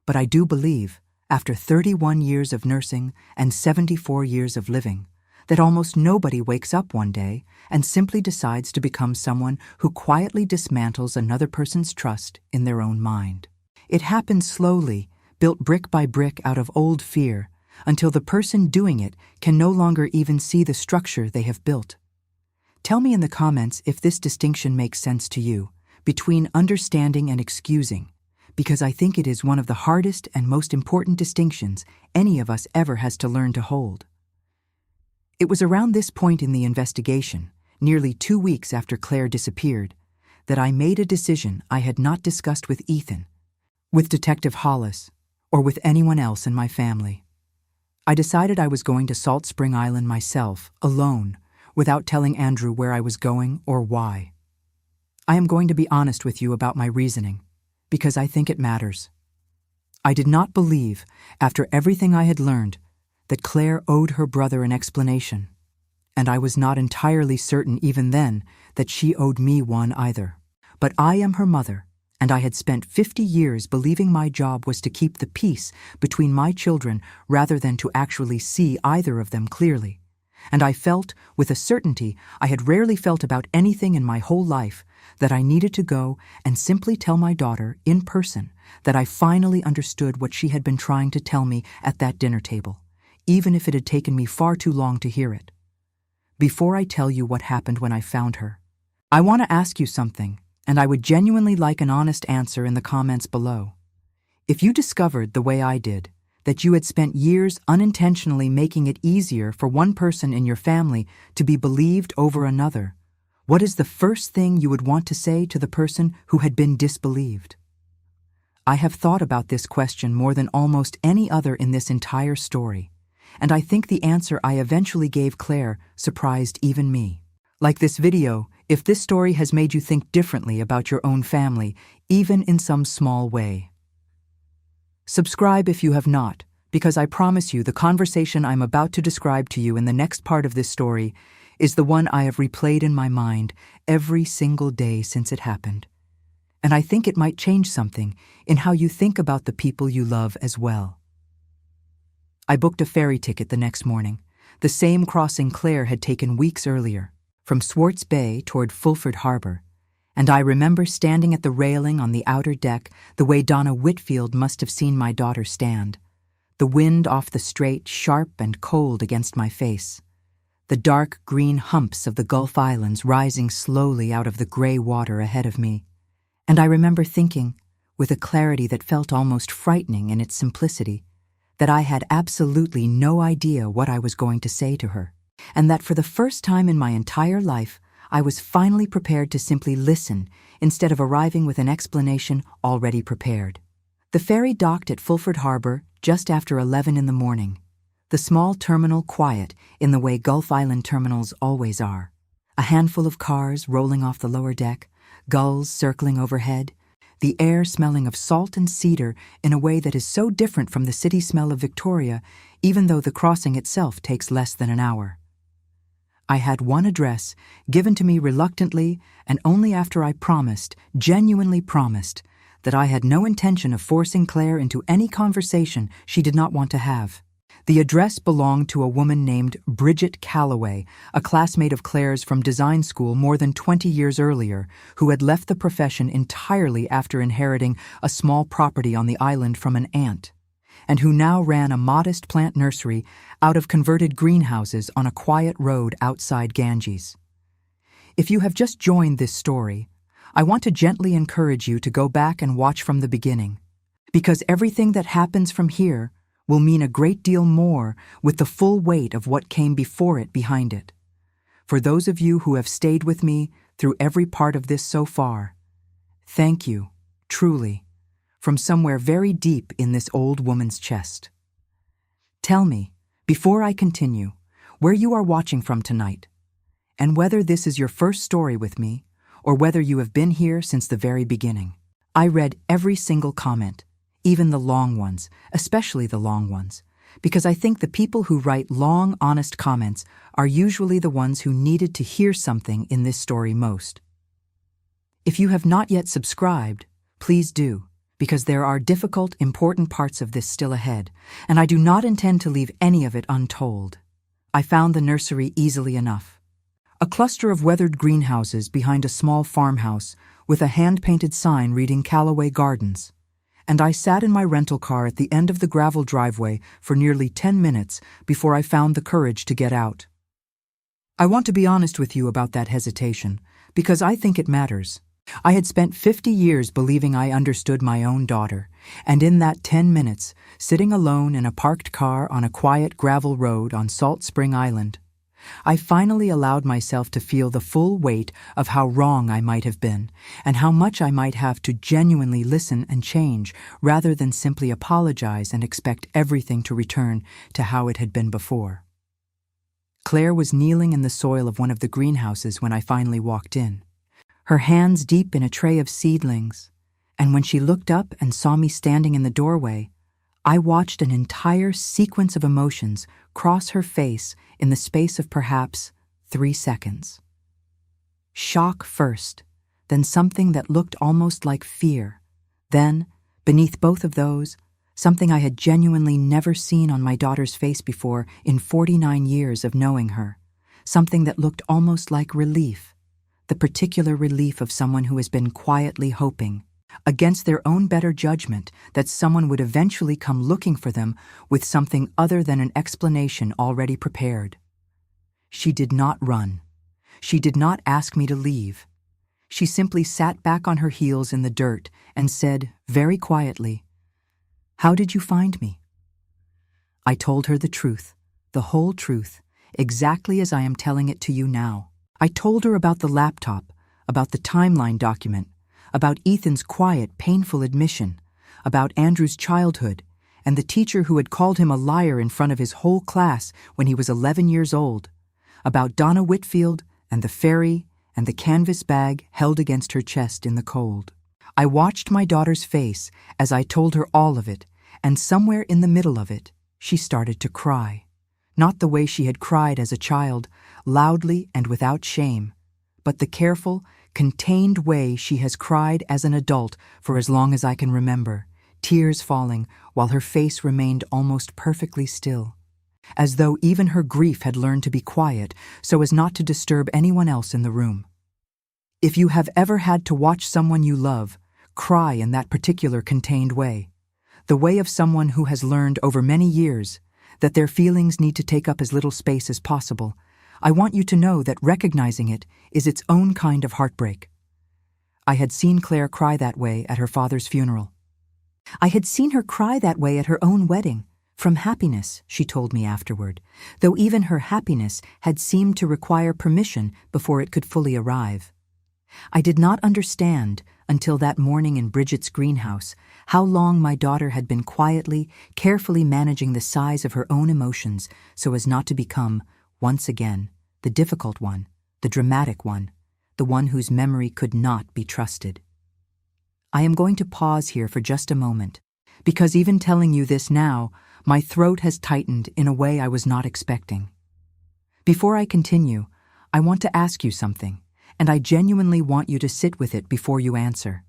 But I do believe, after 31 years of nursing and 74 years of living, that almost nobody wakes up one day and simply decides to become someone who quietly dismantles another person's trust in their own mind. It happens slowly, built brick by brick out of old fear, until the person doing it can no longer even see the structure they have built. Tell me in the comments if this distinction makes sense to you, between understanding and excusing, because I think it is one of the hardest and most important distinctions any of us ever has to learn to hold. It was around this point in the investigation, nearly 2 weeks after Claire disappeared, that I made a decision I had not discussed with Ethan, with Detective Hollis, or with anyone else in my family. I decided I was going to Salt Spring Island myself, alone, without telling Andrew where I was going or why. I am going to be honest with you about my reasoning, because I think it matters. I did not believe, after everything I had learned, that Claire owed her brother an explanation, and I was not entirely certain even then that she owed me one either. But I am her mother, and I had spent 50 years believing my job was to keep the peace between my children rather than to actually see either of them clearly. And I felt, with a certainty I had rarely felt about anything in my whole life, that I needed to go and simply tell my daughter, in person, that I finally understood what she had been trying to tell me at that dinner table, even if it had taken me far too long to hear it. Before I tell you what happened when I found her, I want to ask you something, and I would genuinely like an honest answer in the comments below. If you discovered, the way I did, that you had spent years unintentionally making it easier for one person in your family to be believed over another, what is the first thing you would want to say to the person who had been disbelieved? I have thought about this question more than almost any other in this entire story, and I think the answer I eventually gave Claire surprised even me. Like this video, if this story has made you think differently about your own family, even in some small way. Subscribe if you have not, because I promise you the conversation I'm about to describe to you in the next part of this story is the one I have replayed in my mind every single day since it happened. And I think it might change something in how you think about the people you love as well. I booked a ferry ticket the next morning, the same crossing Claire had taken weeks earlier, from Swartz Bay toward Fulford Harbor, and I remember standing at the railing on the outer deck the way Donna Whitfield must have seen my daughter stand, the wind off the strait sharp and cold against my face, the dark green humps of the Gulf Islands rising slowly out of the gray water ahead of me, and I remember thinking, with a clarity that felt almost frightening in its simplicity, that I had absolutely no idea what I was going to say to her, and that for the first time in my entire life, I was finally prepared to simply listen instead of arriving with an explanation already prepared. The ferry docked at Fulford Harbor just after 11 in the morning, the small terminal quiet in the way Gulf Island terminals always are. A handful of cars rolling off the lower deck, gulls circling overhead, the air smelling of salt and cedar in a way that is so different from the city smell of Victoria, even though the crossing itself takes less than an hour. I had one address, given to me reluctantly and only after I promised, genuinely promised, that I had no intention of forcing Claire into any conversation she did not want to have. The address belonged to a woman named Bridget Calloway, a classmate of Claire's from design school more than 20 years earlier, who had left the profession entirely after inheriting a small property on the island from an aunt, and who now ran a modest plant nursery out of converted greenhouses on a quiet road outside Ganges. If you have just joined this story, I want to gently encourage you to go back and watch from the beginning, because everything that happens from here will mean a great deal more with the full weight of what came before it behind it. For those of you who have stayed with me through every part of this so far, thank you, truly, from somewhere very deep in this old woman's chest. Tell me, before I continue, where you are watching from tonight, and whether this is your first story with me, or whether you have been here since the very beginning. I read every single comment, even the long ones, especially the long ones, because I think the people who write long, honest comments are usually the ones who needed to hear something in this story most. If you have not yet subscribed, please do, because there are difficult, important parts of this still ahead, and I do not intend to leave any of it untold. I found the nursery easily enough. A cluster of weathered greenhouses behind a small farmhouse with a hand-painted sign reading Callaway Gardens. And I sat in my rental car at the end of the gravel driveway for nearly 10 minutes before I found the courage to get out. I want to be honest with you about that hesitation, because I think it matters. I had spent 50 years believing I understood my own daughter, and in that 10 minutes, sitting alone in a parked car on a quiet gravel road on Salt Spring Island, I finally allowed myself to feel the full weight of how wrong I might have been, and how much I might have to genuinely listen and change, rather than simply apologize and expect everything to return to how it had been before. Claire was kneeling in the soil of one of the greenhouses when I finally walked in, her hands deep in a tray of seedlings, and when she looked up and saw me standing in the doorway, I watched an entire sequence of emotions cross her face in the space of perhaps 3 seconds. Shock first, then something that looked almost like fear. Then, beneath both of those, something I had genuinely never seen on my daughter's face before in 49 years of knowing her. Something that looked almost like relief, the particular relief of someone who has been quietly hoping, against their own better judgment, that someone would eventually come looking for them with something other than an explanation already prepared. She did not run. She did not ask me to leave. She simply sat back on her heels in the dirt and said, very quietly, "How did you find me?" I told her the truth, the whole truth, exactly as I am telling it to you now. I told her about the laptop, about the timeline document, about Ethan's quiet, painful admission, about Andrew's childhood, and the teacher who had called him a liar in front of his whole class when he was 11 years old, about Donna Whitfield and the fairy and the canvas bag held against her chest in the cold. I watched my daughter's face as I told her all of it, and somewhere in the middle of it, she started to cry. Not the way she had cried as a child, loudly and without shame, but the careful, contained way she has cried as an adult for as long as I can remember, tears falling while her face remained almost perfectly still, as though even her grief had learned to be quiet so as not to disturb anyone else in the room. If you have ever had to watch someone you love cry in that particular contained way, the way of someone who has learned over many years that their feelings need to take up as little space as possible, I want you to know that recognizing it is its own kind of heartbreak. I had seen Claire cry that way at her father's funeral. I had seen her cry that way at her own wedding, from happiness, she told me afterward, though even her happiness had seemed to require permission before it could fully arrive. I did not understand, until that morning in Bridget's greenhouse, how long my daughter had been quietly, carefully managing the size of her own emotions so as not to become, once again, the difficult one, the dramatic one, the one whose memory could not be trusted. I am going to pause here for just a moment, because even telling you this now, my throat has tightened in a way I was not expecting. Before I continue, I want to ask you something, and I genuinely want you to sit with it before you answer.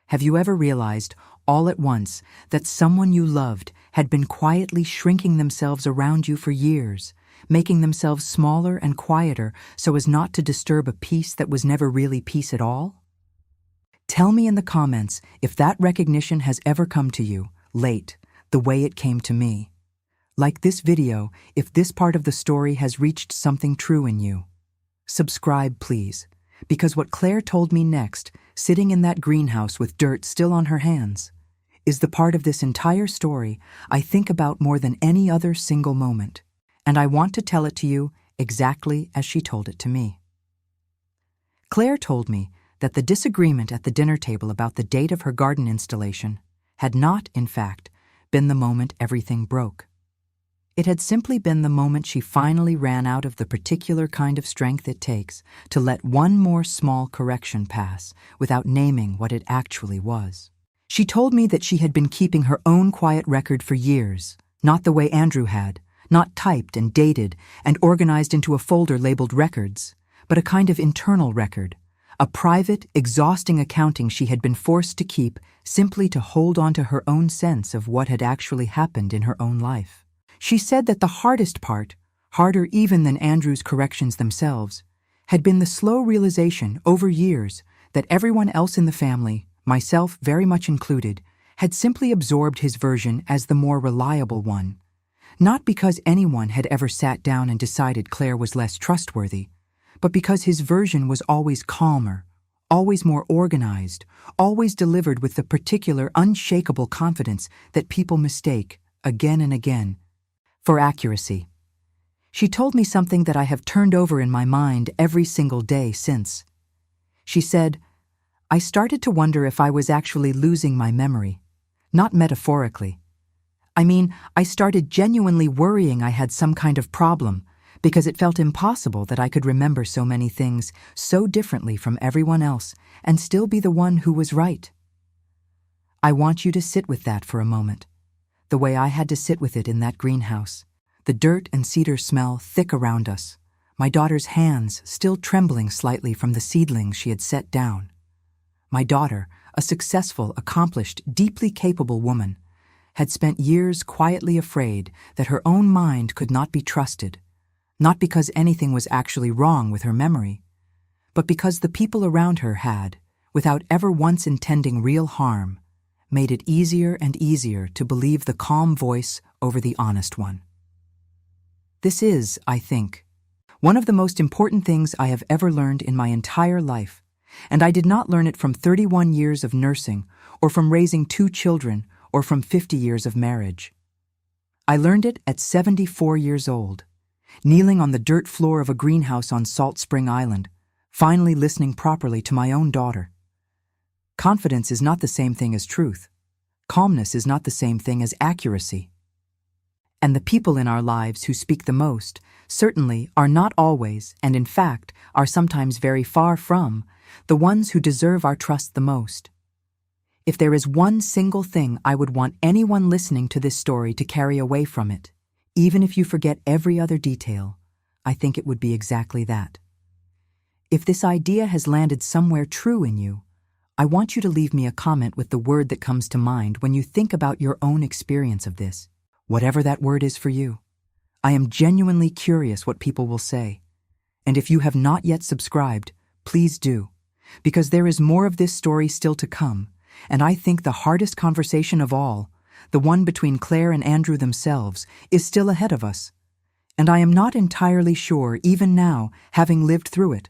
Have you ever realized, all at once, that someone you loved had been quietly shrinking themselves around you for years, making themselves smaller and quieter so as not to disturb a peace that was never really peace at all? Tell me in the comments if that recognition has ever come to you, late, the way it came to me. Like this video, if this part of the story has reached something true in you. Subscribe, please, because what Claire told me next, sitting in that greenhouse with dirt still on her hands, is the part of this entire story I think about more than any other single moment, and I want to tell it to you exactly as she told it to me. Claire told me that the disagreement at the dinner table about the date of her garden installation had not, in fact, been the moment everything broke. It had simply been the moment she finally ran out of the particular kind of strength it takes to let one more small correction pass without naming what it actually was. She told me that she had been keeping her own quiet record for years, not the way Andrew had, not typed and dated and organized into a folder labeled records, but a kind of internal record, a private, exhausting accounting she had been forced to keep simply to hold on to her own sense of what had actually happened in her own life. She said that the hardest part harder even than Andrew's corrections themselves, had been the slow realization over years that everyone else in the family, myself very much included, had simply absorbed his version as the more reliable one. Not because anyone had ever sat down and decided Claire was less trustworthy, but because his version was always calmer, always more organized, always delivered with the particular unshakable confidence that people mistake, again and again, for accuracy. She told me something that I have turned over in my mind every single day since. She said, "I started to wonder if I was actually losing my memory, not metaphorically. I mean, I started genuinely worrying I had some kind of problem, because it felt impossible that I could remember so many things so differently from everyone else and still be the one who was right." I want you to sit with that for a moment, the way I had to sit with it in that greenhouse, the dirt and cedar smell thick around us, my daughter's hands still trembling slightly from the seedlings she had set down. My daughter, a successful, accomplished, deeply capable woman, had spent years quietly afraid that her own mind could not be trusted, not because anything was actually wrong with her memory, but because the people around her had, without ever once intending real harm, made it easier and easier to believe the calm voice over the honest one. This is, I think, one of the most important things I have ever learned in my entire life, and I did not learn it from 31 years of nursing, or from raising 2 children, or from 50 years of marriage. I learned it at 74 years old, kneeling on the dirt floor of a greenhouse on Salt Spring Island, finally listening properly to my own daughter. Confidence is not the same thing as truth. Calmness is not the same thing as accuracy. And the people in our lives who speak the most certainly are not always, and in fact are sometimes very far from, the ones who deserve our trust the most. If there is one single thing I would want anyone listening to this story to carry away from it, even if you forget every other detail, I think it would be exactly that. If this idea has landed somewhere true in you, I want you to leave me a comment with the word that comes to mind when you think about your own experience of this, whatever that word is for you. I am genuinely curious what people will say. And if you have not yet subscribed, please do, because there is more of this story still to come, and I think the hardest conversation of all, the one between Claire and Andrew themselves, is still ahead of us. And I am not entirely sure, even now, having lived through it,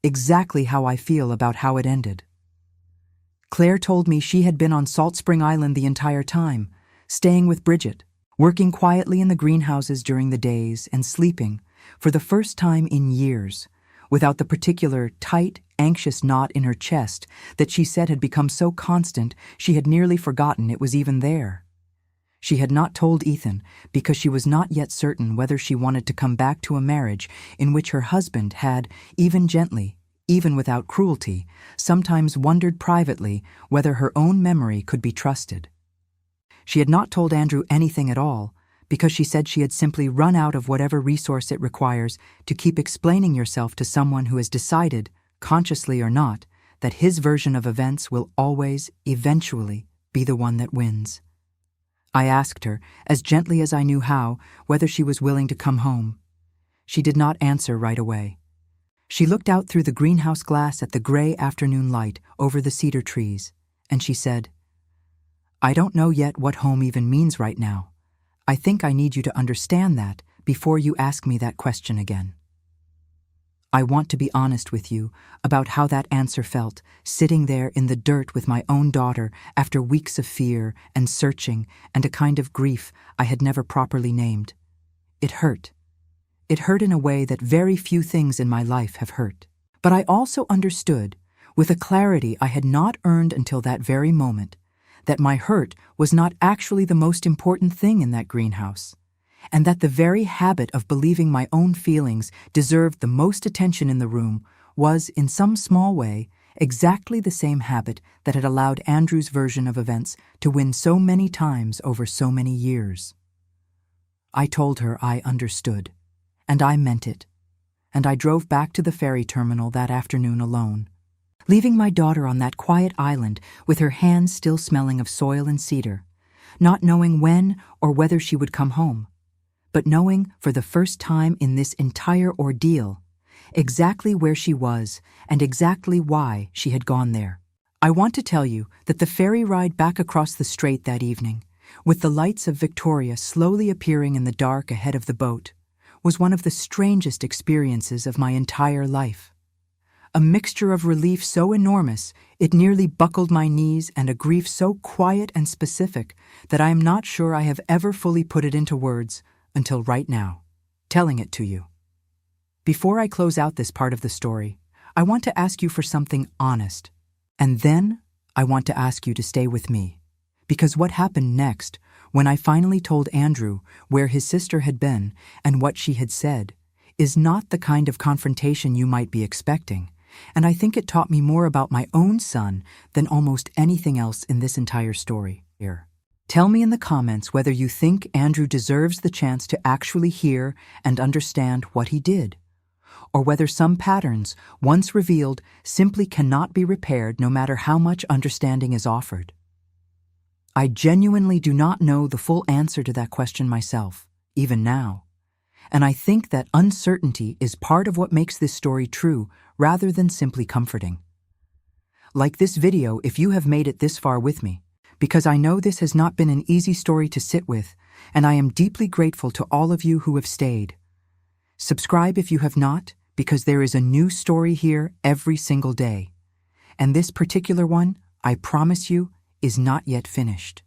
exactly how I feel about how it ended. Claire told me she had been on Salt Spring Island the entire time, staying with Bridget, working quietly in the greenhouses during the days and sleeping, for the first time in years, without the particular tight, anxious knot in her chest that she said had become so constant she had nearly forgotten it was even there. She had not told Ethan because she was not yet certain whether she wanted to come back to a marriage in which her husband had, even gently, even without cruelty, sometimes wondered privately whether her own memory could be trusted. She had not told Andrew anything at all because she said she had simply run out of whatever resource it requires to keep explaining yourself to someone who has decided, consciously or not, that his version of events will always, eventually, be the one that wins. I asked her, as gently as I knew how, whether she was willing to come home. She did not answer right away. She looked out through the greenhouse glass at the gray afternoon light over the cedar trees, and she said, "I don't know yet what home even means right now. I think I need you to understand that before you ask me that question again." I want to be honest with you about how that answer felt, sitting there in the dirt with my own daughter after weeks of fear and searching and a kind of grief I had never properly named. It hurt. It hurt in a way that very few things in my life have hurt. But I also understood, with a clarity I had not earned until that very moment, that my hurt was not actually the most important thing in that greenhouse, and that the very habit of believing my own feelings deserved the most attention in the room was, in some small way, exactly the same habit that had allowed Andrew's version of events to win so many times over so many years. I told her I understood, and I meant it, and I drove back to the ferry terminal that afternoon alone, leaving my daughter on that quiet island with her hands still smelling of soil and cedar, not knowing when or whether she would come home, but knowing, for the first time in this entire ordeal, exactly where she was and exactly why she had gone there. I want to tell you that the ferry ride back across the strait that evening, with the lights of Victoria slowly appearing in the dark ahead of the boat, was one of the strangest experiences of my entire life. A mixture of relief so enormous it nearly buckled my knees and a grief so quiet and specific that I am not sure I have ever fully put it into words until right now, telling it to you. Before I close out this part of the story, I want to ask you for something honest. And then I want to ask you to stay with me, because what happened next, when I finally told Andrew where his sister had been and what she had said, is not the kind of confrontation you might be expecting, and I think it taught me more about my own son than almost anything else in this entire story. Here. Tell me in the comments whether you think Andrew deserves the chance to actually hear and understand what he did, or whether some patterns, once revealed, simply cannot be repaired no matter how much understanding is offered. I genuinely do not know the full answer to that question myself, even now, and I think that uncertainty is part of what makes this story true rather than simply comforting. Like this video if you have made it this far with me, because I know this has not been an easy story to sit with, and I am deeply grateful to all of you who have stayed. Subscribe if you have not, because there is a new story here every single day. And this particular one, I promise you, is not yet finished.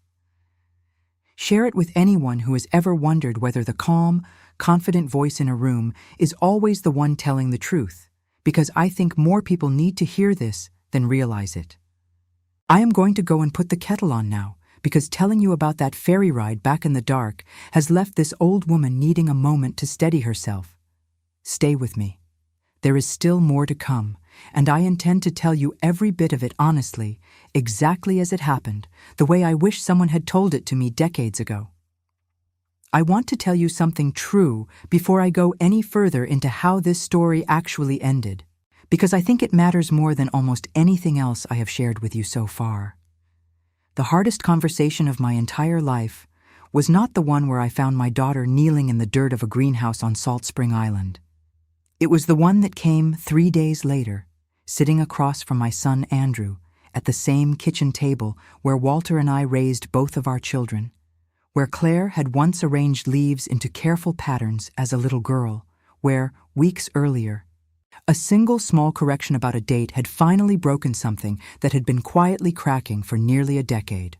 Share it with anyone who has ever wondered whether the calm, confident voice in a room is always the one telling the truth, because I think more people need to hear this than realize it. I am going to go and put the kettle on now, because telling you about that ferry ride back in the dark has left this old woman needing a moment to steady herself. Stay with me. There is still more to come, and I intend to tell you every bit of it honestly, exactly as it happened, the way I wish someone had told it to me decades ago. I want to tell you something true before I go any further into how this story actually ended, because I think it matters more than almost anything else I have shared with you so far. The hardest conversation of my entire life was not the one where I found my daughter kneeling in the dirt of a greenhouse on Salt Spring Island. It was the one that came 3 days later, sitting across from my son Andrew at the same kitchen table where Walter and I raised both of our children, where Claire had once arranged leaves into careful patterns as a little girl, where, weeks earlier, a single small correction about a date had finally broken something that had been quietly cracking for nearly a decade.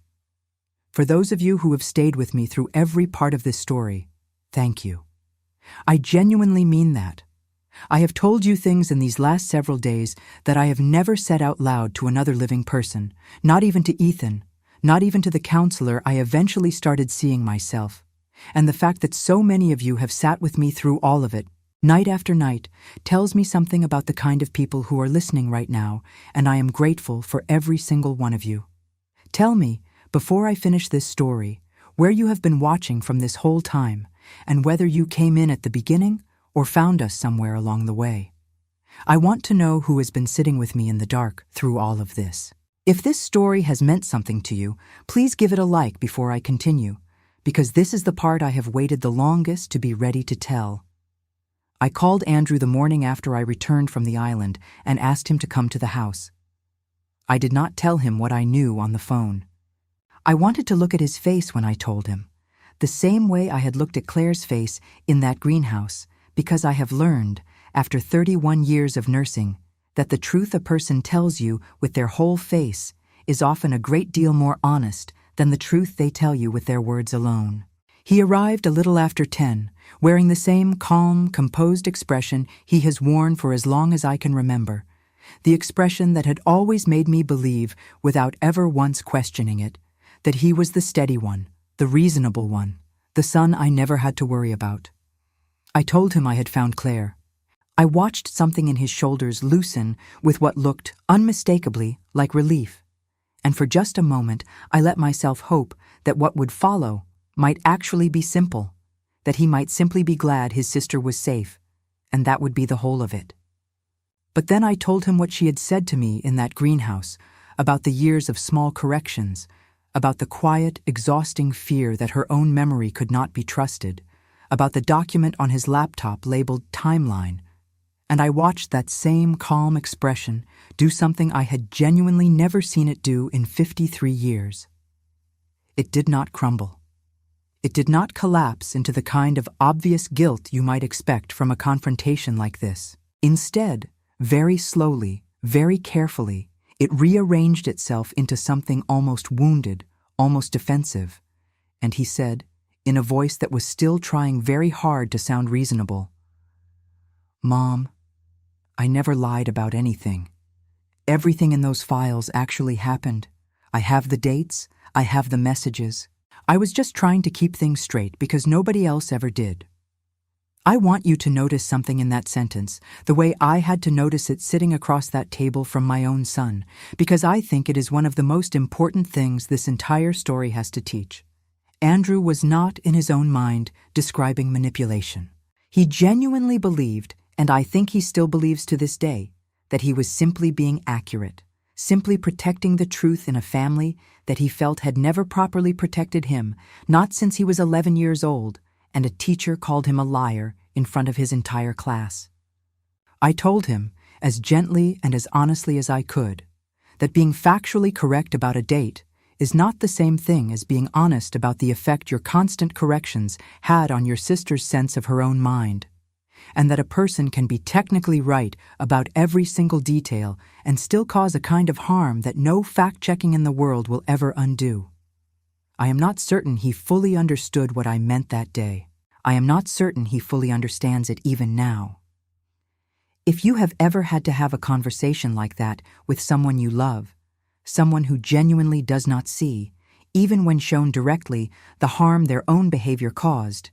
For those of you who have stayed with me through every part of this story, thank you. I genuinely mean that. I have told you things in these last several days that I have never said out loud to another living person, not even to Ethan, not even to the counselor I eventually started seeing myself. And the fact that so many of you have sat with me through all of it, night after night, tells me something about the kind of people who are listening right now, and I am grateful for every single one of you. Tell me, before I finish this story, where you have been watching from this whole time, and whether you came in at the beginning or found us somewhere along the way. I want to know who has been sitting with me in the dark through all of this. If this story has meant something to you, please give it a like before I continue, because this is the part I have waited the longest to be ready to tell. I called Andrew the morning after I returned from the island and asked him to come to the house. I did not tell him what I knew on the phone. I wanted to look at his face when I told him, the same way I had looked at Claire's face in that greenhouse, because I have learned, after 31 years of nursing, that the truth a person tells you with their whole face is often a great deal more honest than the truth they tell you with their words alone. He arrived a little after 10, wearing the same calm, composed expression he has worn for as long as I can remember, the expression that had always made me believe, without ever once questioning it, that he was the steady one, the reasonable one, the son I never had to worry about. I told him I had found Claire. I watched something in his shoulders loosen with what looked unmistakably like relief, and for just a moment I let myself hope that what would follow might actually be simple, that he might simply be glad his sister was safe, and that would be the whole of it. But then I told him what she had said to me in that greenhouse, about the years of small corrections, about the quiet, exhausting fear that her own memory could not be trusted, about the document on his laptop labeled Timeline, and I watched that same calm expression do something I had genuinely never seen it do in 53 years. It did not crumble. It did not collapse into the kind of obvious guilt you might expect from a confrontation like this. Instead, very slowly, very carefully, it rearranged itself into something almost wounded, almost defensive, and he said, in a voice that was still trying very hard to sound reasonable, "Mom, I never lied about anything. Everything in those files actually happened. I have the dates, I have the messages. I was just trying to keep things straight because nobody else ever did." I want you to notice something in that sentence, the way I had to notice it sitting across that table from my own son, because I think it is one of the most important things this entire story has to teach. Andrew was not, in his own mind, describing manipulation. He genuinely believed, and I think he still believes to this day, that he was simply being accurate, simply protecting the truth in a family that he felt had never properly protected him, not since he was 11 years old, and a teacher called him a liar in front of his entire class. I told him, as gently and as honestly as I could, that being factually correct about a date is not the same thing as being honest about the effect your constant corrections had on your sister's sense of her own mind, and that a person can be technically right about every single detail and still cause a kind of harm that no fact-checking in the world will ever undo. I am not certain he fully understood what I meant that day. I am not certain he fully understands it even now. If you have ever had to have a conversation like that with someone you love, someone who genuinely does not see, even when shown directly, the harm their own behavior caused,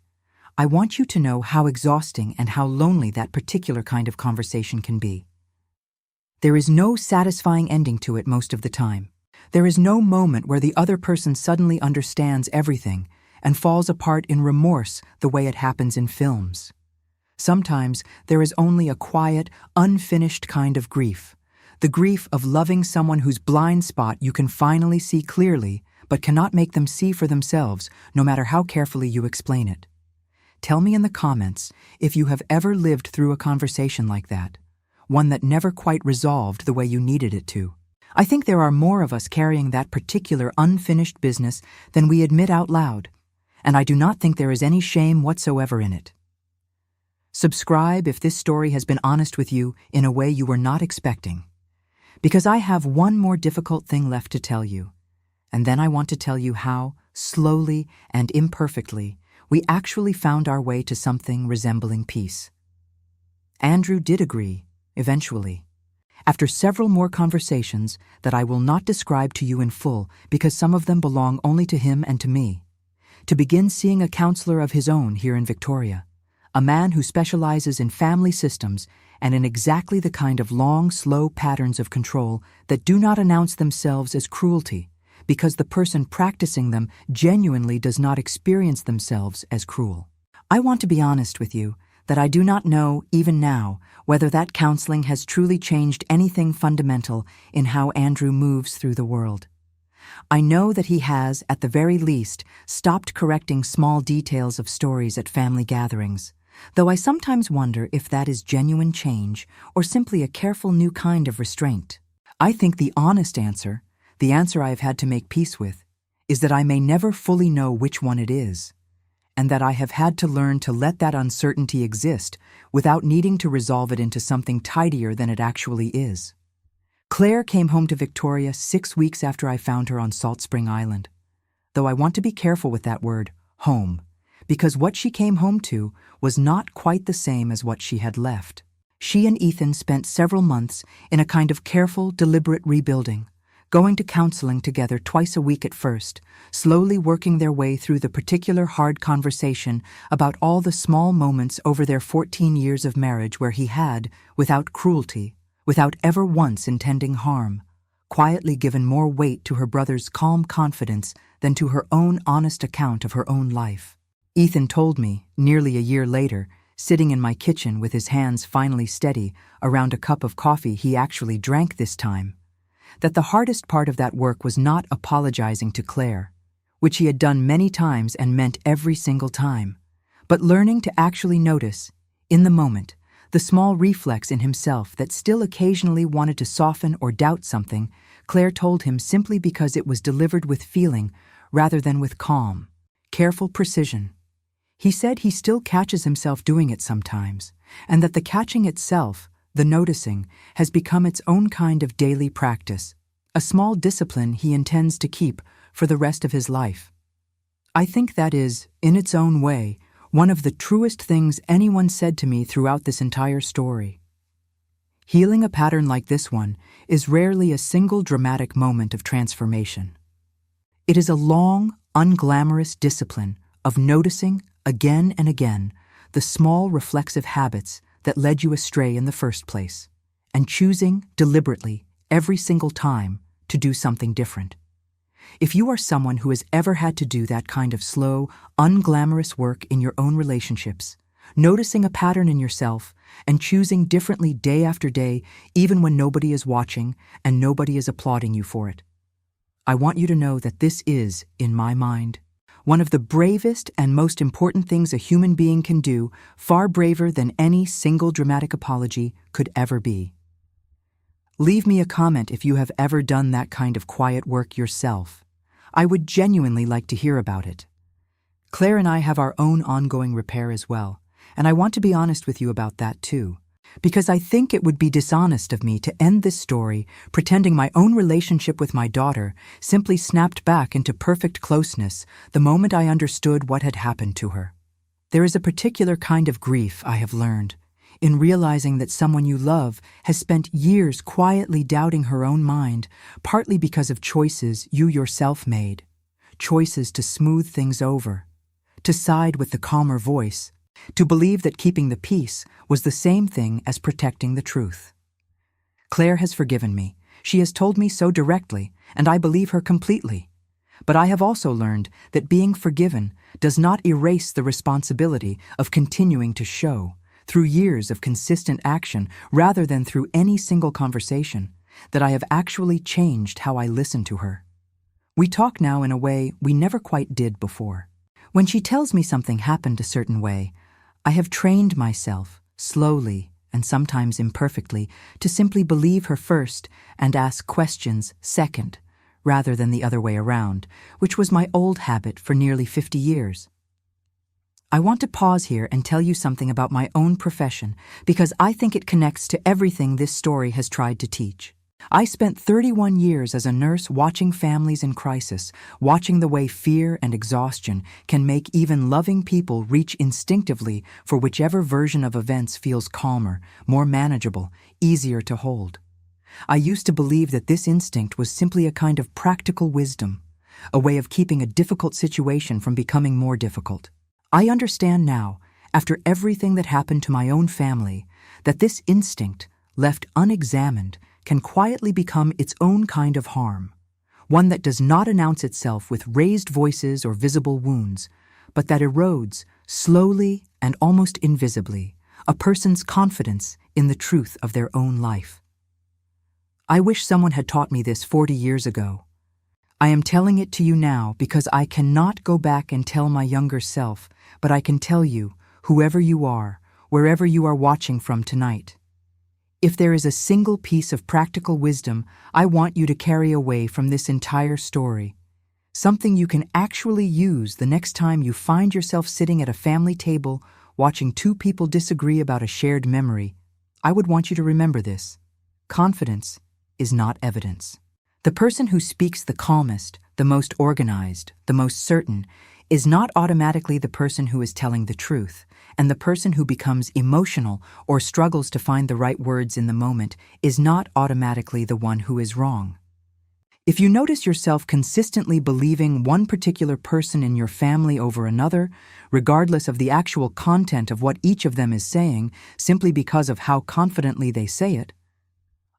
I want you to know how exhausting and how lonely that particular kind of conversation can be. There is no satisfying ending to it most of the time. There is no moment where the other person suddenly understands everything and falls apart in remorse the way it happens in films. Sometimes there is only a quiet, unfinished kind of grief, the grief of loving someone whose blind spot you can finally see clearly but cannot make them see for themselves no matter how carefully you explain it. Tell me in the comments if you have ever lived through a conversation like that, one that never quite resolved the way you needed it to. I think there are more of us carrying that particular unfinished business than we admit out loud, and I do not think there is any shame whatsoever in it. Subscribe if this story has been honest with you in a way you were not expecting, because I have one more difficult thing left to tell you, and then I want to tell you how, slowly and imperfectly, we actually found our way to something resembling peace. Andrew did agree, eventually, after several more conversations that I will not describe to you in full because some of them belong only to him and to me, to begin seeing a counselor of his own here in Victoria, a man who specializes in family systems and in exactly the kind of long, slow patterns of control that do not announce themselves as cruelty because the person practicing them genuinely does not experience themselves as cruel. I want to be honest with you that I do not know, even now, whether that counseling has truly changed anything fundamental in how Andrew moves through the world. I know that he has, at the very least, stopped correcting small details of stories at family gatherings, though I sometimes wonder if that is genuine change or simply a careful new kind of restraint. I think the honest answer, the answer I have had to make peace with, is that I may never fully know which one it is, and that I have had to learn to let that uncertainty exist without needing to resolve it into something tidier than it actually is. Claire came home to Victoria 6 weeks after I found her on Salt Spring Island, though I want to be careful with that word, home, because what she came home to was not quite the same as what she had left. She and Ethan spent several months in a kind of careful, deliberate rebuilding, going to counseling together twice a week at first, slowly working their way through the particular hard conversation about all the small moments over their 14 years of marriage where he had, without cruelty, without ever once intending harm, quietly given more weight to her brother's calm confidence than to her own honest account of her own life. Ethan told me, nearly a year later, sitting in my kitchen with his hands finally steady around a cup of coffee he actually drank this time, that the hardest part of that work was not apologizing to Claire, which he had done many times and meant every single time, but learning to actually notice, in the moment, the small reflex in himself that still occasionally wanted to soften or doubt something, Claire told him simply because it was delivered with feeling rather than with calm, careful precision. He said he still catches himself doing it sometimes, and that the catching itself, the noticing, has become its own kind of daily practice, a small discipline he intends to keep for the rest of his life. I think that is, in its own way, one of the truest things anyone said to me throughout this entire story. Healing a pattern like this one is rarely a single dramatic moment of transformation. It is a long, unglamorous discipline of noticing, again and again, the small reflexive habits that led you astray in the first place, and choosing, deliberately, every single time, to do something different. If you are someone who has ever had to do that kind of slow, unglamorous work in your own relationships, noticing a pattern in yourself and choosing differently day after day, even when nobody is watching and nobody is applauding you for it, I want you to know that this is, in my mind, one of the bravest and most important things a human being can do, far braver than any single dramatic apology could ever be. Leave me a comment if you have ever done that kind of quiet work yourself. I would genuinely like to hear about it. Claire and I have our own ongoing repair as well, and I want to be honest with you about that too, because I think it would be dishonest of me to end this story pretending my own relationship with my daughter simply snapped back into perfect closeness the moment I understood what had happened to her. There is a particular kind of grief I have learned in realizing that someone you love has spent years quietly doubting her own mind, partly because of choices you yourself made, choices to smooth things over, to side with the calmer voice, to believe that keeping the peace was the same thing as protecting the truth. Claire has forgiven me. She has told me so directly, and I believe her completely. But I have also learned that being forgiven does not erase the responsibility of continuing to show, through years of consistent action rather than through any single conversation, that I have actually changed how I listen to her. We talk now in a way we never quite did before. When she tells me something happened a certain way, I have trained myself, slowly and sometimes imperfectly, to simply believe her first and ask questions second, rather than the other way around, which was my old habit for nearly 50 years. I want to pause here and tell you something about my own profession because I think it connects to everything this story has tried to teach. I spent 31 years as a nurse watching families in crisis, watching the way fear and exhaustion can make even loving people reach instinctively for whichever version of events feels calmer, more manageable, easier to hold. I used to believe that this instinct was simply a kind of practical wisdom, a way of keeping a difficult situation from becoming more difficult. I understand now, after everything that happened to my own family, that this instinct, left unexamined, can quietly become its own kind of harm, one that does not announce itself with raised voices or visible wounds, but that erodes, slowly and almost invisibly, a person's confidence in the truth of their own life. I wish someone had taught me this 40 years ago. I am telling it to you now because I cannot go back and tell my younger self, but I can tell you, whoever you are, wherever you are watching from tonight. If there is a single piece of practical wisdom I want you to carry away from this entire story, something you can actually use the next time you find yourself sitting at a family table watching two people disagree about a shared memory, I would want you to remember this. Confidence is not evidence. The person who speaks the calmest, the most organized, the most certain, is not automatically the person who is telling the truth, and the person who becomes emotional or struggles to find the right words in the moment is not automatically the one who is wrong. If you notice yourself consistently believing one particular person in your family over another, regardless of the actual content of what each of them is saying, simply because of how confidently they say it,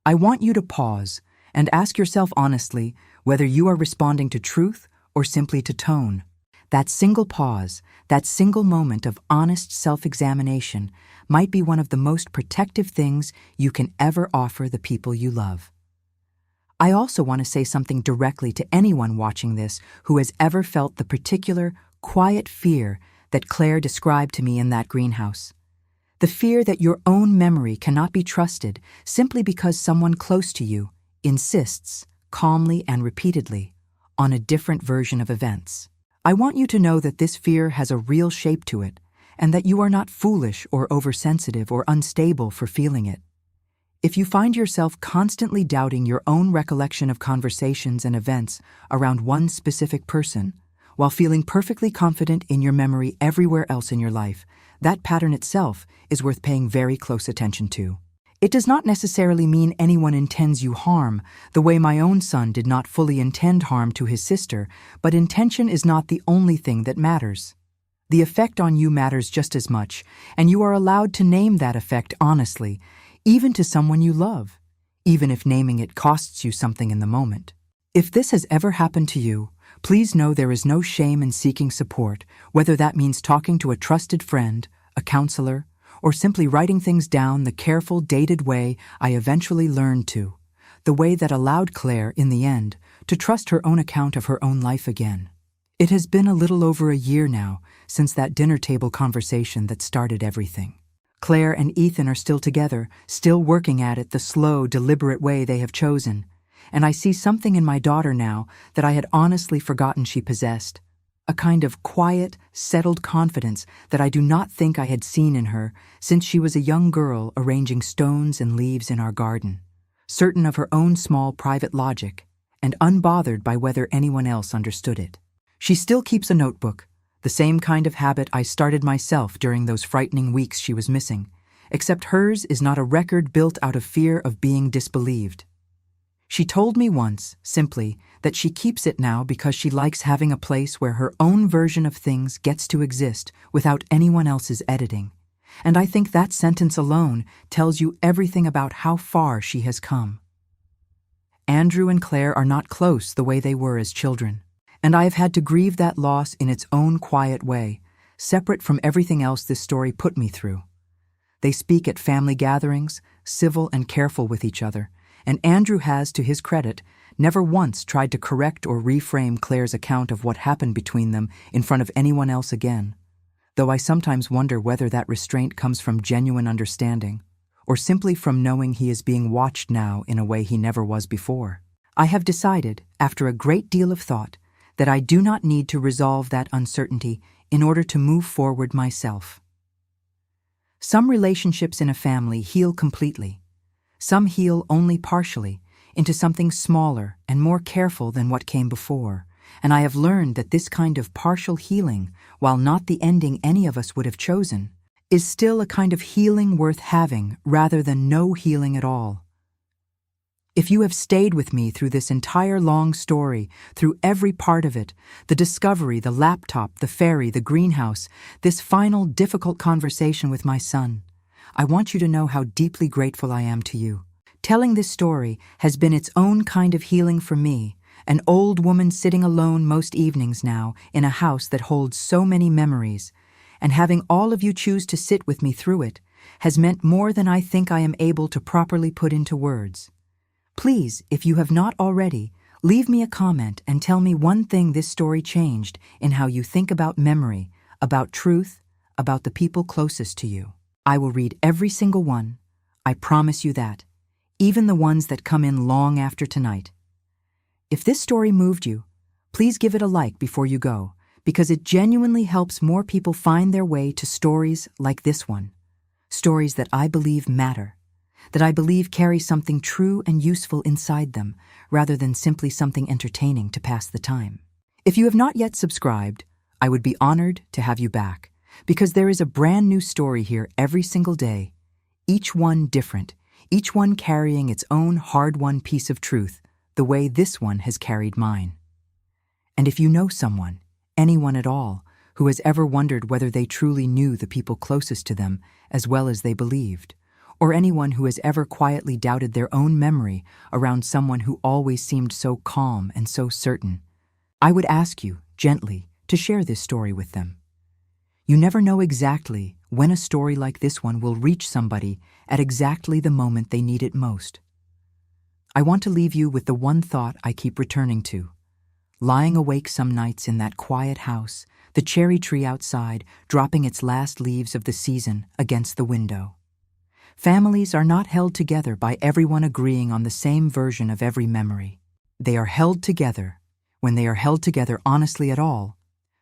I want you to pause and ask yourself honestly whether you are responding to truth or simply to tone. That single pause, that single moment of honest self-examination might be one of the most protective things you can ever offer the people you love. I also want to say something directly to anyone watching this who has ever felt the particular, quiet fear that Claire described to me in that greenhouse. The fear that your own memory cannot be trusted simply because someone close to you insists, calmly and repeatedly, on a different version of events. I want you to know that this fear has a real shape to it, and that you are not foolish or oversensitive or unstable for feeling it. If you find yourself constantly doubting your own recollection of conversations and events around one specific person, while feeling perfectly confident in your memory everywhere else in your life, that pattern itself is worth paying very close attention to. It does not necessarily mean anyone intends you harm, the way my own son did not fully intend harm to his sister, but intention is not the only thing that matters. The effect on you matters just as much, and you are allowed to name that effect honestly, even to someone you love, even if naming it costs you something in the moment. If this has ever happened to you, please know there is no shame in seeking support, whether that means talking to a trusted friend, a counselor, or simply writing things down the careful, dated way I eventually learned to, the way that allowed Claire, in the end, to trust her own account of her own life again. It has been a little over a year now since that dinner table conversation that started everything. Claire and Ethan are still together, still working at it the slow, deliberate way they have chosen, and I see something in my daughter now that I had honestly forgotten she possessed. A kind of quiet, settled confidence that I do not think I had seen in her since she was a young girl arranging stones and leaves in our garden, certain of her own small private logic, and unbothered by whether anyone else understood it. She still keeps a notebook, the same kind of habit I started myself during those frightening weeks she was missing, except hers is not a record built out of fear of being disbelieved. She told me once, simply, that she keeps it now because she likes having a place where her own version of things gets to exist without anyone else's editing. And I think that sentence alone tells you everything about how far she has come. Andrew and Claire are not close the way they were as children, and I have had to grieve that loss in its own quiet way, separate from everything else this story put me through. They speak at family gatherings, civil and careful with each other, and Andrew has, to his credit, never once tried to correct or reframe Claire's account of what happened between them in front of anyone else again, though I sometimes wonder whether that restraint comes from genuine understanding, or simply from knowing he is being watched now in a way he never was before. I have decided, after a great deal of thought, that I do not need to resolve that uncertainty in order to move forward myself. Some relationships in a family heal completely. Some heal only partially, into something smaller and more careful than what came before, and I have learned that this kind of partial healing, while not the ending any of us would have chosen, is still a kind of healing worth having rather than no healing at all. If you have stayed with me through this entire long story, through every part of it, the discovery, the laptop, the ferry, the greenhouse, this final difficult conversation with my son, I want you to know how deeply grateful I am to you. Telling this story has been its own kind of healing for me, an old woman sitting alone most evenings now in a house that holds so many memories, and having all of you choose to sit with me through it has meant more than I think I am able to properly put into words. Please, if you have not already, leave me a comment and tell me one thing this story changed in how you think about memory, about truth, about the people closest to you. I will read every single one, I promise you that, even the ones that come in long after tonight. If this story moved you, please give it a like before you go, because it genuinely helps more people find their way to stories like this one, stories that I believe matter, that I believe carry something true and useful inside them, rather than simply something entertaining to pass the time. If you have not yet subscribed, I would be honored to have you back, because there is a brand new story here every single day, each one different, each one carrying its own hard-won piece of truth, the way this one has carried mine. And if you know someone, anyone at all, who has ever wondered whether they truly knew the people closest to them as well as they believed, or anyone who has ever quietly doubted their own memory around someone who always seemed so calm and so certain, I would ask you, gently, to share this story with them. You never know exactly when a story like this one will reach somebody at exactly the moment they need it most. I want to leave you with the one thought I keep returning to. Lying awake some nights in that quiet house, the cherry tree outside dropping its last leaves of the season against the window. Families are not held together by everyone agreeing on the same version of every memory. They are held together, when they are held together honestly at all,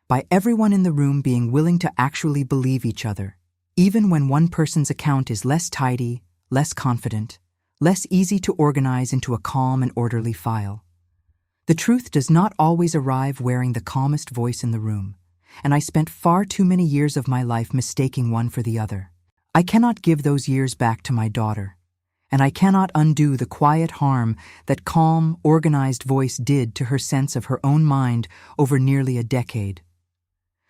by everyone in the room being willing to actually believe each other, even when one person's account is less tidy, less confident, less easy to organize into a calm and orderly file. The truth does not always arrive wearing the calmest voice in the room, and I spent far too many years of my life mistaking one for the other. I cannot give those years back to my daughter, and I cannot undo the quiet harm that calm, organized voice did to her sense of her own mind over nearly a decade.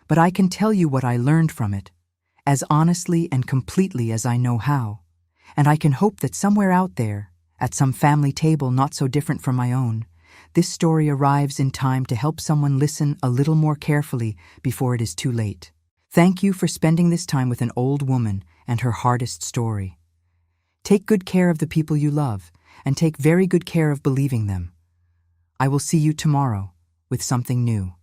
But I can tell you what I learned from it, as honestly and completely as I know how, and I can hope that somewhere out there, at some family table not so different from my own, this story arrives in time to help someone listen a little more carefully before it is too late. Thank you for spending this time with an old woman and her hardest story. Take good care of the people you love, and take very good care of believing them. I will see you tomorrow with something new.